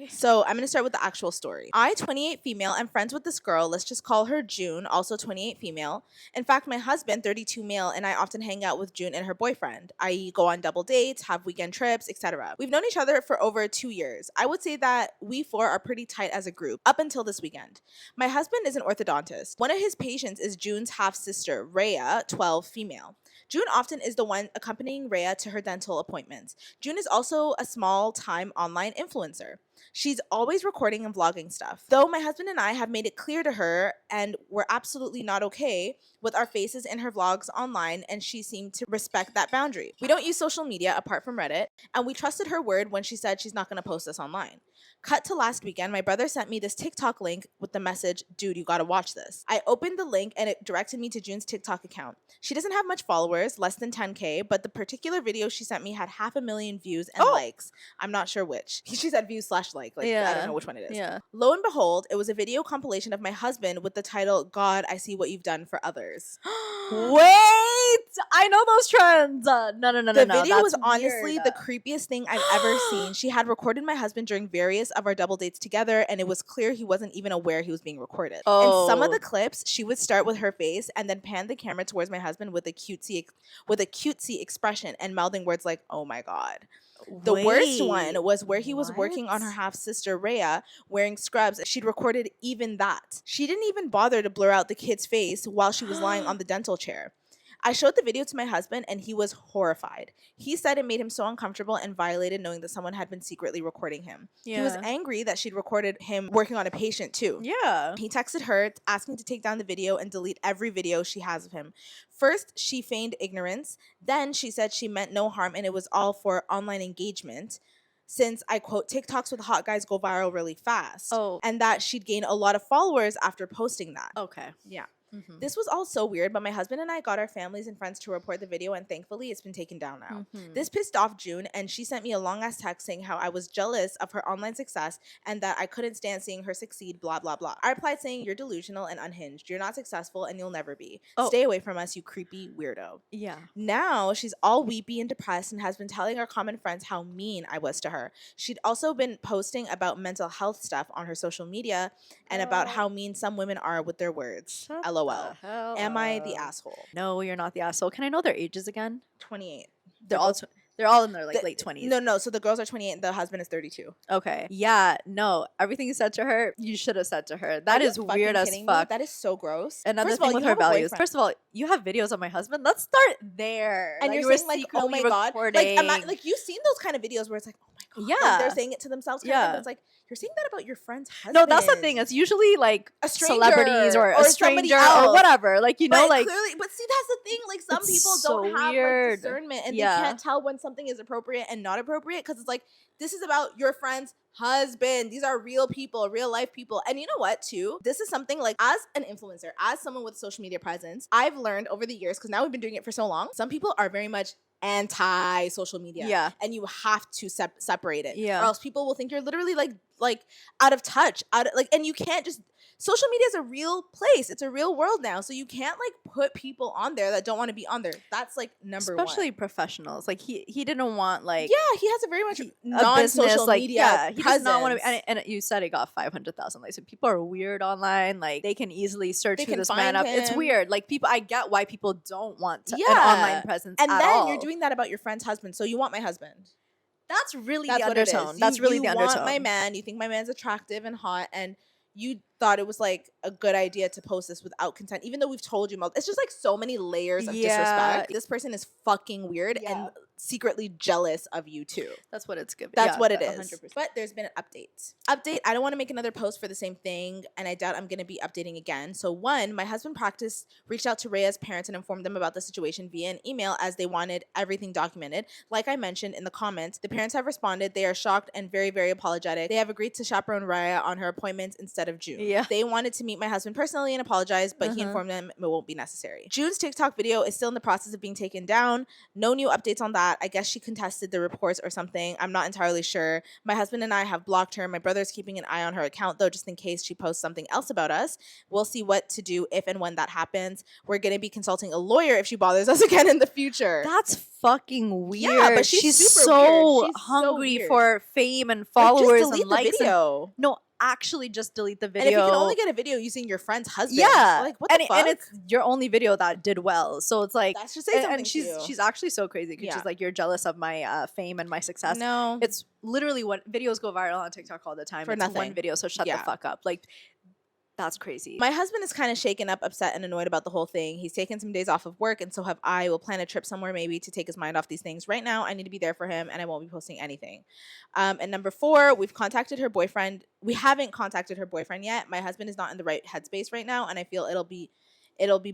So I'm going to start with the actual story. I, 28 female, am friends with this girl. Let's just call her June, also 28 female. In fact, my husband, 32 male, and I often hang out with June and her boyfriend, i.e. go on double dates, have weekend trips, etc. We've known each other for over 2 years. I would say that we four are pretty tight as a group, up until this weekend. My husband is an orthodontist. One of his patients is June's half-sister, Rhea, 12 female. June often is the one accompanying Rhea to her dental appointments. June is also a small-time online influencer. She's always recording and vlogging stuff. Though my husband and I have made it clear to her and we're absolutely not okay with our faces in her vlogs online, and she seemed to respect that boundary. We don't use social media apart from Reddit, and we trusted her word when she said she's not going to post this online. Cut to last weekend, my brother sent me this TikTok link with the message, dude, you gotta watch this. I opened the link and it directed me to June's TikTok account. She doesn't have much followers, less than 10K, but the particular video she sent me had 500,000 views and likes. I'm not sure which. She said views / like, I don't know which one it is. Yeah. Lo and behold, it was a video compilation of my husband with the title, God, I See What You've Done for Others. Wait! I know those trends. No. The video was honestly the creepiest thing I've ever seen. She had recorded my husband during various of our double dates together, and it was clear he wasn't even aware he was being recorded. In some of the clips, she would start with her face and then pan the camera towards my husband with a cutesy expression and mouthing words like, oh my God. The worst one was where he was working on her half-sister Rhea wearing scrubs. She'd recorded even that. She didn't even bother to blur out the kid's face while she was lying on the dental chair. I showed the video to my husband and he was horrified. He said it made him so uncomfortable and violated knowing that someone had been secretly recording him. Yeah. He was angry that she'd recorded him working on a patient too. Yeah. He texted her asking to take down the video and delete every video she has of him. First, she feigned ignorance. Then she said she meant no harm and it was all for online engagement. Since, I quote, TikToks with hot guys go viral really fast. Oh. And that she'd gain a lot of followers after posting that. Okay. Yeah. Mm-hmm. This was all so weird, but my husband and I got our families and friends to report the video, and thankfully it's been taken down now. Mm-hmm. This pissed off June, and she sent me a long-ass text saying how I was jealous of her online success and that I couldn't stand seeing her succeed, blah, blah, blah. I replied saying, you're delusional and unhinged. You're not successful, and you'll never be. Oh. Stay away from us, you creepy weirdo. Yeah. Now she's all weepy and depressed and has been telling our common friends how mean I was to her. She'd also been posting about mental health stuff on her social media and about how mean some women are with their words. LOL. Am I the asshole? No, you're not the asshole. Can I know their ages again? 28. They're all in their late 20s. No. So the girls are 28 and the husband is 32. Okay. Yeah. No. Everything you said to her, you should have said to her. That is weird as fuck. That is so gross. Another thing with her values. First of all, you have videos of my husband. Let's start there. And you're saying like, oh my god, like you've seen those kind of videos where it's like, oh my god, like they're saying it to themselves. But it's like you're saying that about your friend's husband. No, that's the thing. It's usually like a celebrities or a stranger or whatever. Like like clearly. But see, that's the thing. Like some people don't have like, discernment and they can't tell when something is appropriate and not appropriate because it's like this is about your friend's husband. These are real people, real life people. And you know what too, this is something like as an influencer, as someone with social media presence, I've learned over the years, because now we've been doing it for so long, some people are very much anti-social media, and you have to separate it, or else people will think you're literally like out of touch, and you can't just. Social media is a real place. It's a real world now. So you can't like put people on there that don't want to be on there. That's like number one. Especially professionals. Like he didn't want like he has a very much non-social media he does not want to and you said he got 500,000 likes. So people are weird online. Like they can easily search who this man up. It's weird. Like people, I get why people don't want an online presence and at then all. You're doing that about your friend's husband. So you want my husband. That's really the undertone. That's really the undertone. You want my man. You think my man's attractive and hot and you thought it was like a good idea to post this without consent, even though we've told you it's just like so many layers of disrespect. This person is fucking weird and secretly jealous of you too. That's what it's giving. That's what it is. 100%. But there's been an update. I don't want to make another post for the same thing, and I doubt I'm going to be updating again. So one, my husband reached out to Rhea's parents and informed them about the situation via an email as they wanted everything documented. Like I mentioned in the comments, the parents have responded. They are shocked and very, very apologetic. They have agreed to chaperone Rhea on her appointments instead of June. Yeah. They wanted to meet my husband personally and apologize, but he informed them it won't be necessary. June's TikTok video is still in the process of being taken down. No new updates on that. I guess she contested the reports or something. I'm not entirely sure. My husband and I have blocked her. My brother's keeping an eye on her account, though, just in case she posts something else about us. We'll see what to do if and when that happens. We're going to be consulting a lawyer if she bothers us again in the future. That's fucking weird. Yeah, but she's so weird. She's hungry for fame and followers just delete and likes. The video. No, actually just delete the video. And if you can only get a video using your friend's husband, like what the fuck? And it's your only video that did well, so it's like that should say something. And she's actually so crazy because she's like, you're jealous of my fame and my success. No, it's literally what videos go viral on TikTok all the time. For it's nothing. One video, so shut the fuck up. Like that's crazy. My husband is kind of shaken up, upset, and annoyed about the whole thing. He's taken some days off of work, and so have I. We'll plan a trip somewhere maybe to take his mind off these things. Right now, I need to be there for him, and I won't be posting anything. And number 4, we've contacted her boyfriend. We haven't contacted her boyfriend yet. My husband is not in the right headspace right now, and I feel it'll be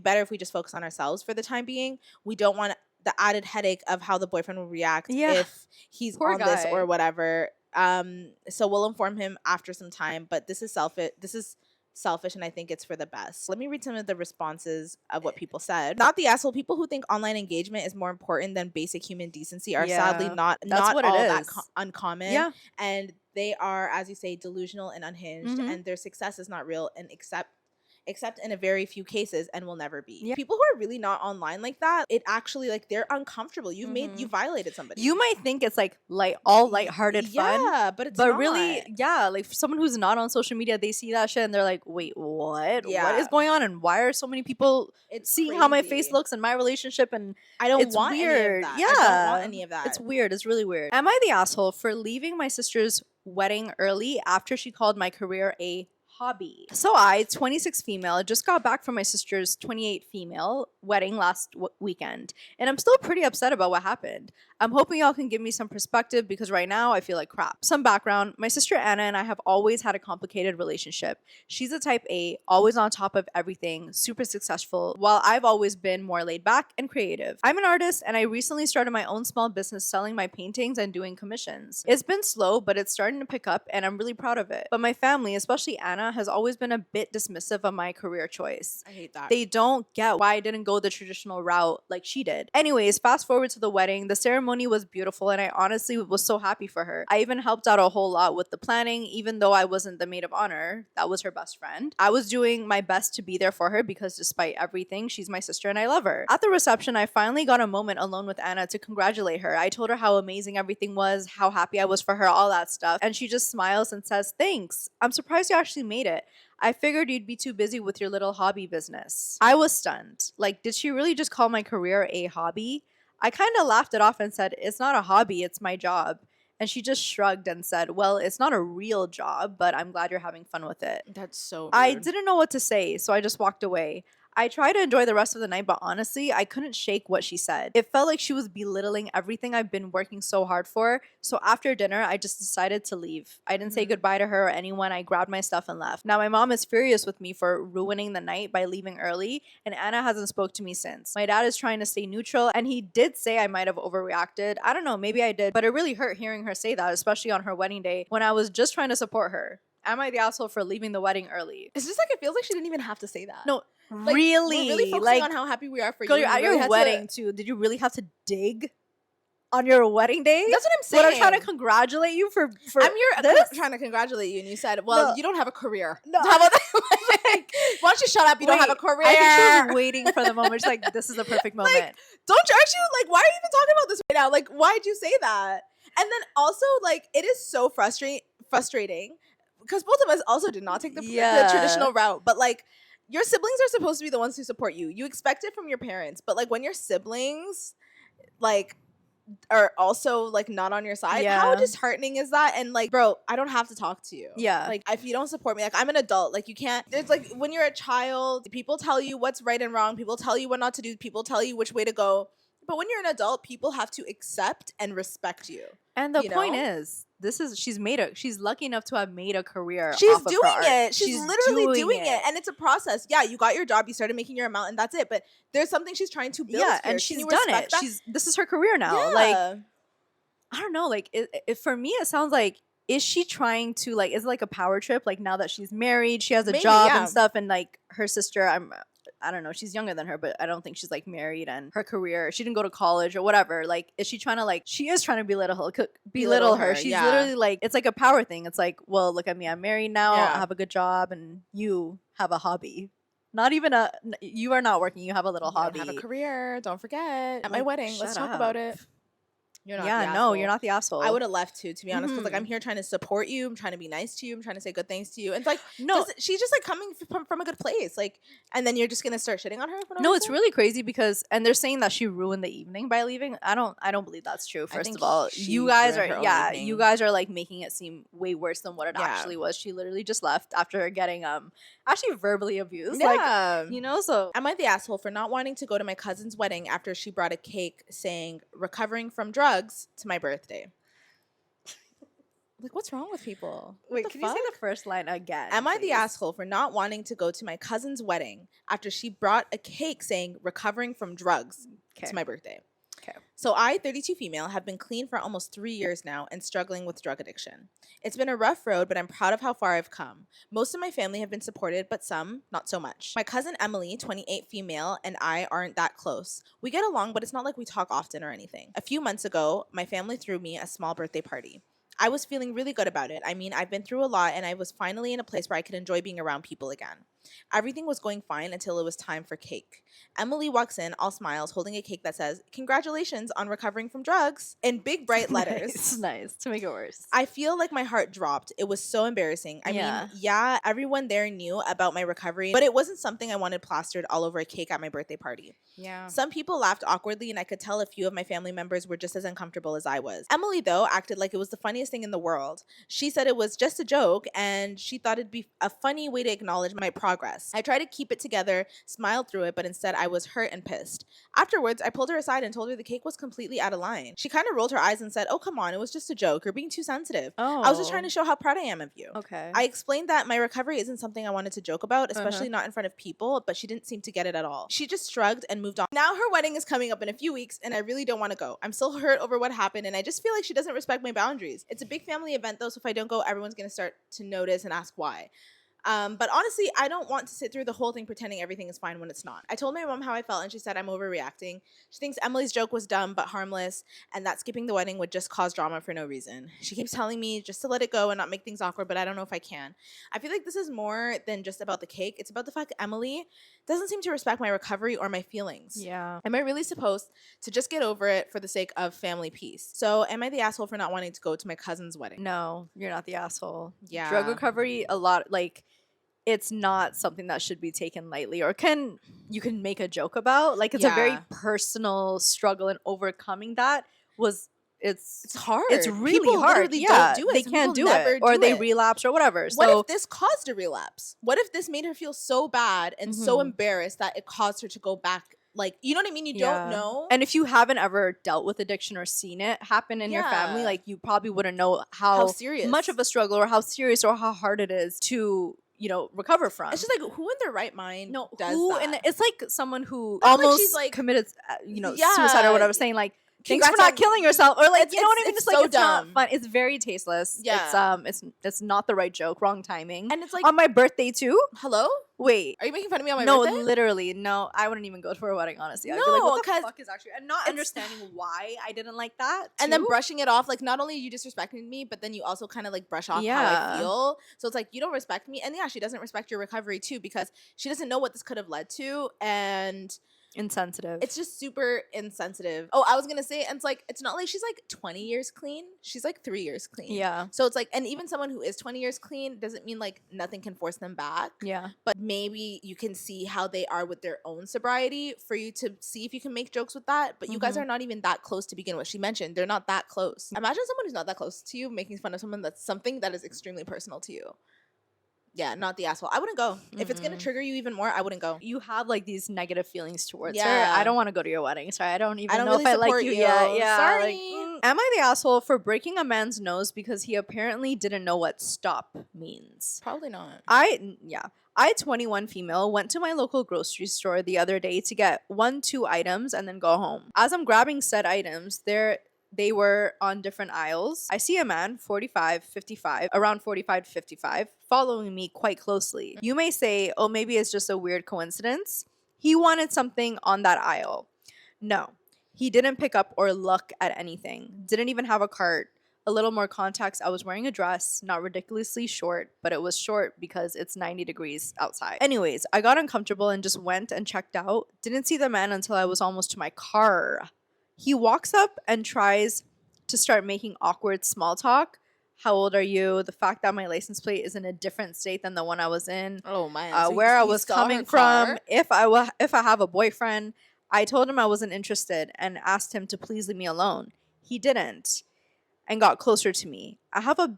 better if we just focus on ourselves for the time being. We don't want the added headache of how the boyfriend will react if he's on this or whatever. So we'll inform him after some time, but this is selfish, and I think it's for the best. Let me read some of the responses of what people said. Not the asshole. People who think online engagement is more important than basic human decency are sadly not all that uncommon. Yeah. And they are, as you say, delusional and unhinged, and their success is not real and except in a very few cases, and will never be. Yeah. People who are really not online like that, it actually, like, they're uncomfortable. You violated somebody. You might think it's like lighthearted fun. Yeah, but it's but not. Really, yeah, like for someone who's not on social media, they see that shit and they're like, wait, what? Yeah. What is going on? And why are so many people seeing how my face looks in my relationship? And I don't it's want weird. any of that. Yeah. I don't want any of that. It's weird. It's really weird. Am I the asshole for leaving my sister's wedding early after she called my career a hobby? So I, 26 female, just got back from my sister's 28 female wedding last weekend, and I'm still pretty upset about what happened. I'm hoping y'all can give me some perspective because right now I feel like crap. Some background: my sister Anna and I have always had a complicated relationship. She's a type A, always on top of everything, super successful, while I've always been more laid back and creative. I'm an artist and I recently started my own small business selling my paintings and doing commissions. It's been slow, but it's starting to pick up and I'm really proud of it. But my family, especially Anna, has always been a bit dismissive of my career choice. I hate that. They don't get why I didn't go the traditional route like she did. Anyways, fast forward to the wedding. The ceremony was beautiful and I honestly was so happy for her. I even helped out a whole lot with the planning, even though I wasn't the maid of honor. That was her best friend. I was doing my best to be there for her because despite everything, she's my sister and I love her. At the reception, I finally got a moment alone with Anna to congratulate her. I told her how amazing everything was, how happy I was for her, all that stuff. And she just smiles and says, "Thanks. I'm surprised you actually made it. I figured you'd be too busy with your little hobby business." I was stunned. Like, did she really just call my career a hobby? I kind of laughed it off and said, "It's not a hobby, it's my job." And she just shrugged and said, "Well, it's not a real job, but I'm glad you're having fun with it." That's so rude. I didn't know what to say, so I just walked away. I tried to enjoy the rest of the night, but honestly, I couldn't shake what she said. It felt like she was belittling everything I've been working so hard for. So after dinner, I just decided to leave. I didn't say goodbye to her or anyone. I grabbed my stuff and left. Now my mom is furious with me for ruining the night by leaving early, and Anna hasn't spoke to me since. My dad is trying to stay neutral, and he did say I might have overreacted. I don't know, maybe I did, but it really hurt hearing her say that, especially on her wedding day when I was just trying to support her. Am I the asshole for leaving the wedding early? It's just like, it feels like she didn't even have to say that. No. Like, really? We're really focusing on how happy we are for girl, you. You're at really your wedding too. Did you really have to dig on your wedding day? That's what I'm saying. But I'm trying to congratulate you for I'm trying to congratulate you, and you said, "Well, No. you don't have a career." No. How about that? Like, why don't you shut up? You don't have a career. I think she was waiting for the moment. She's like, "This is the perfect moment." Like, don't you actually, like, why are you even talking about this right now? Like, why'd you say that? And then also, like, it is so frustrating because both of us also did not take the traditional route, but like, your siblings are supposed to be the ones who support you. You expect it from your parents, but like when your siblings like are also like not on your side, how disheartening is that? And like, bro, I don't have to talk to you. Yeah. Like, if you don't support me, like, I'm an adult. Like, you can't, there's like, when you're a child, people tell you what's right and wrong. People tell you what not to do. People tell you which way to go. But when you're an adult, people have to accept and respect you. And the point is, she's lucky enough to have made a career. She's off doing of her art. it. She's literally doing it. And it's a process. Yeah, you got your job, you started making your amount, and that's it. But there's something she's trying to build. Yeah, here. and she's done it. This is her career now. Yeah. Like, I don't know. Like, for me, it sounds like, is she trying to, like, is it like a power trip? Like, now that she's married, she has a job and stuff, and like her sister, I don't know, she's younger than her, but I don't think she's like married, and her career, she didn't go to college or whatever. Like, is she trying to, like, she is trying to belittle her. She's literally like, it's like a power thing. It's like, well, look at me, I'm married now, I have a good job, and you have a hobby. Not even you are not working, you have a little hobby. Have a career, don't forget. At my wedding, let's talk about it. You're not the asshole. No, you're not the asshole. I would have left too, to be honest, because like, I'm here trying to support you. I'm trying to be nice to you. I'm trying to say good things to you. And it's like, no, she's just like coming from a good place. Like, and then you're just gonna start shitting on her. No, it's really crazy because, and they're saying that she ruined the evening by leaving. I don't believe that's true. First of all, you guys are like making it seem way worse than what it actually was. She literally just left after getting actually verbally abused. Yeah. Like, you know, so am I the asshole for not wanting to go to my cousin's wedding after she brought a cake saying recovering from drugs to my birthday? Like, what's wrong with people? Wait, can you say the first line again? Am I the asshole for not wanting to go to my cousin's wedding after she brought a cake saying recovering from drugs to my birthday? Okay. So I, 32 female, have been clean for almost 3 years now and struggling with drug addiction. It's been a rough road, but I'm proud of how far I've come. Most of my family have been supported, but some not so much. My cousin Emily, 28 female, and I aren't that close. We get along, but it's not like we talk often or anything. A few months ago, my family threw me a small birthday party. I was feeling really good about it. I mean, I've been through a lot, and I was finally in a place where I could enjoy being around people again. Everything was going fine until it was time for cake. Emily walks in, all smiles, holding a cake that says, "Congratulations on recovering from drugs," in big bright letters. Nice, to make it worse. I feel like my heart dropped. It was so embarrassing. I mean, yeah, everyone there knew about my recovery, but it wasn't something I wanted plastered all over a cake at my birthday party. Yeah. Some people laughed awkwardly, and I could tell a few of my family members were just as uncomfortable as I was. Emily, though, acted like it was the funniest thing in the world. She said it was just a joke, and she thought it'd be a funny way to acknowledge my progress. I tried to keep it together, smiled through it, but instead I was hurt and pissed. Afterwards, I pulled her aside and told her the cake was completely out of line. She kind of rolled her eyes and said, "Oh, come on, it was just a joke. You're being too sensitive." Oh. I was just trying to show how proud I am of you. Okay. I explained that my recovery isn't something I wanted to joke about, especially not in front of people, but she didn't seem to get it at all. She just shrugged and moved on. Now her wedding is coming up in a few weeks, and I really don't want to go. I'm still hurt over what happened, and I just feel like she doesn't respect my boundaries. It's a big family event, though, so if I don't go, everyone's going to start to notice and ask why. But honestly, I don't want to sit through the whole thing pretending everything is fine when it's not. I told my mom how I felt, and she said I'm overreacting. She thinks Emily's joke was dumb but harmless, and that skipping the wedding would just cause drama for no reason. She keeps telling me just to let it go and not make things awkward, but I don't know if I can. I feel like this is more than just about the cake. It's about the fact that Emily doesn't seem to respect my recovery or my feelings. Yeah. Am I really supposed to just get over it for the sake of family peace? So am I the asshole for not wanting to go to my cousin's wedding? No, you're not the asshole. Yeah. Drug recovery, it's not something that should be taken lightly or you can make a joke about. Like, it's a very personal struggle, and overcoming that it's hard. It's really People hard. literally Yeah, don't do it. they Some can't do people it, or never they do it. relapse or whatever. What So if this caused a relapse? What if this made her feel so bad and so embarrassed that it caused her to go back? Like, you know what I mean? You don't know. And if you haven't ever dealt with addiction or seen it happen in your family, like, you probably wouldn't know how serious, much of a struggle or how serious or how hard it is to, recover from. It's just like, who in their right mind does that? And it's like someone who Not almost like she's like, committed, suicide or whatever, saying like, thanks for Congrats not killing yourself, or like, you know what I mean? it's It's like, so it's not dumb. fun. It's very tasteless. Yeah. It's not the right joke. Wrong timing. And it's like, on my birthday too. hello? Wait. Are you making fun of me on my No, birthday? literally, no. I wouldn't even go to her wedding, honestly. I'd be No, like, what the 'cause fuck is actually, and not understanding why I didn't like that. And then too. brushing it off, like, not only you disrespecting me, but then you also kind of like brush off how I Yeah. feel. So it's like, you don't respect me. And yeah, she doesn't respect your recovery too, because she doesn't know what this could have led to. And Insensitive. it's just super insensitive. Oh, I was gonna say, and it's like, it's not like she's like 20 years clean. She's like 3 years clean. Yeah. So it's like, and even someone who is 20 years clean doesn't mean like nothing can force them back. Yeah. But maybe you can see how they are with their own sobriety for you to see if you can make jokes with that. But you guys are not even that close to begin with. She mentioned they're not that close. Imagine someone who's not that close to you making fun of someone that's something that is extremely personal to you. Yeah, not the asshole. I wouldn't go. If it's gonna trigger you even more, I wouldn't go. You have like these negative feelings towards her. Yeah. I don't want to go to your wedding. Sorry, I don't even know really if I like support you. you. Yeah. Sorry. Am I the asshole for breaking a man's nose because he apparently didn't know what stop means? Probably not. I, 21 female, went to my local grocery store the other day to get 1-2 items and then go home. As I'm grabbing said items, they were on different aisles. I see a man, 45, 55, around 45 to 55, following me quite closely. You may say, oh, maybe it's just a weird coincidence. He wanted something on that aisle. No, he didn't pick up or look at anything. Didn't even have a cart. A little more context, I was wearing a dress, not ridiculously short, but it was short because it's 90 degrees outside. Anyways, I got uncomfortable and just went and checked out. Didn't see the man until I was almost to my car. He walks up and tries to start making awkward small talk. How old are you? The fact that my license plate is in a different state than the one I was in. Oh man. Where I was coming from. If I have a boyfriend. I told him I wasn't interested and asked him to please leave me alone. He didn't and got closer to me. I have a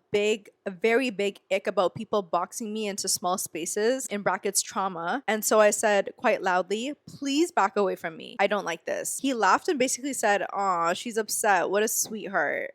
very big ick about people boxing me into small spaces, in brackets trauma. And so I said quite loudly, please back away from me. I don't like this. He laughed and basically said, aw, she's upset. What a sweetheart.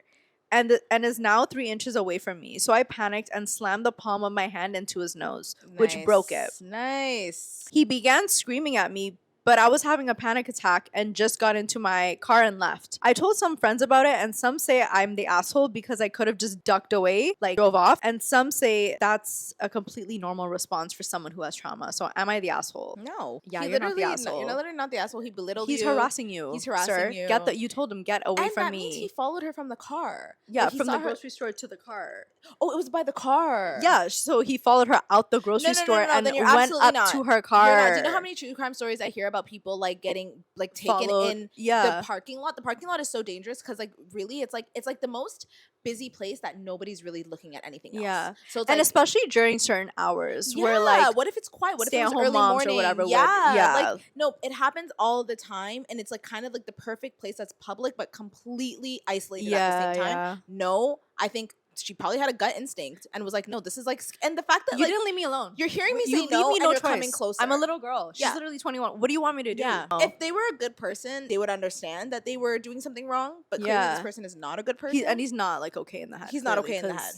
And is now 3 inches away from me. So I panicked and slammed the palm of my hand into his nose, which broke it. Nice. He began screaming at me but I was having a panic attack and just got into my car and left. I told some friends about it, and some say I'm the asshole because I could have just ducked away, like drove off. And some say that's a completely normal response for someone who has trauma. So am I the asshole? No. Yeah, you're not the asshole. You're literally not the asshole. He belittled you. He's harassing you. He's harassing sir. you. You told him, get away from me. Means he followed her from the car. Yeah, like from the grocery store to the car. Oh, it was by the car. Yeah, so he followed her out the grocery store and went up to her car. Do you know how many true crime stories I hear about people like getting like taken in the parking lot? The parking lot is so dangerous because like really it's like the most busy place that nobody's really looking at anything else. Yeah. So it's and like, especially during certain hours where like what if it's quiet? What if it was stay-at-home early moms morning? or whatever? Yeah. Like no, it happens all the time, and it's like kind of like the perfect place that's public but completely isolated at the same time. Yeah. No, I think she probably had a gut instinct and was like, no, this is like, and the fact that you like, didn't leave me alone. You're hearing me say leave no, me and no you're choice. coming closer. I'm a little girl. She's literally 21. What do you want me to do? Yeah. If they were a good person, they would understand that they were doing something wrong. But clearly, this person is not a good person, and he's not like okay in the head. He's not okay in the head.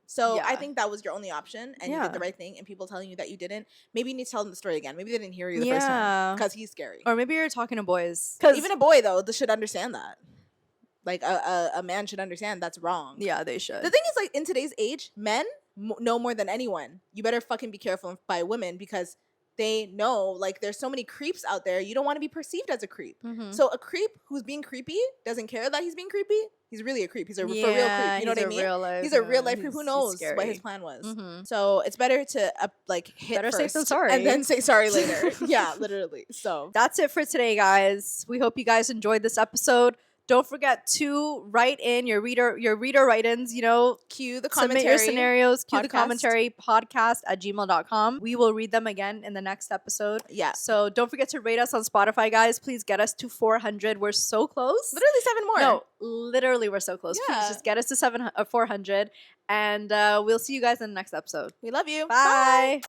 So I think that was your only option, and you did the right thing. And people telling you that you didn't, maybe you need to tell them the story again. Maybe they didn't hear you the first time because he's scary. Or maybe you're talking to boys. Because even a boy though, they should understand that. Like a man should understand that's wrong. Yeah, they should. The thing is, like in today's age, men know more than anyone. You better fucking be careful by women because they know like there's so many creeps out there. You don't want to be perceived as a creep. So a creep who's being creepy doesn't care that he's being creepy. He's really a creep. He's a for real creep. You know what I mean? He's a real life creep. Who knows what his plan was? So it's better to like hit better first say sorry and then say sorry later. Yeah, literally. So that's it for today, guys. We hope you guys enjoyed this episode. Don't forget to write in your reader write-ins, you know, cue the commentary. Submit your scenarios, cue the commentary podcast at gmail.com. We will read them again in the next episode. Yeah. So don't forget to rate us on Spotify, guys. Please get us to 400. We're so close. Literally 7 more. No, literally we're so close. Yeah. Please just get us to 400. And we'll see you guys in the next episode. We love you. Bye.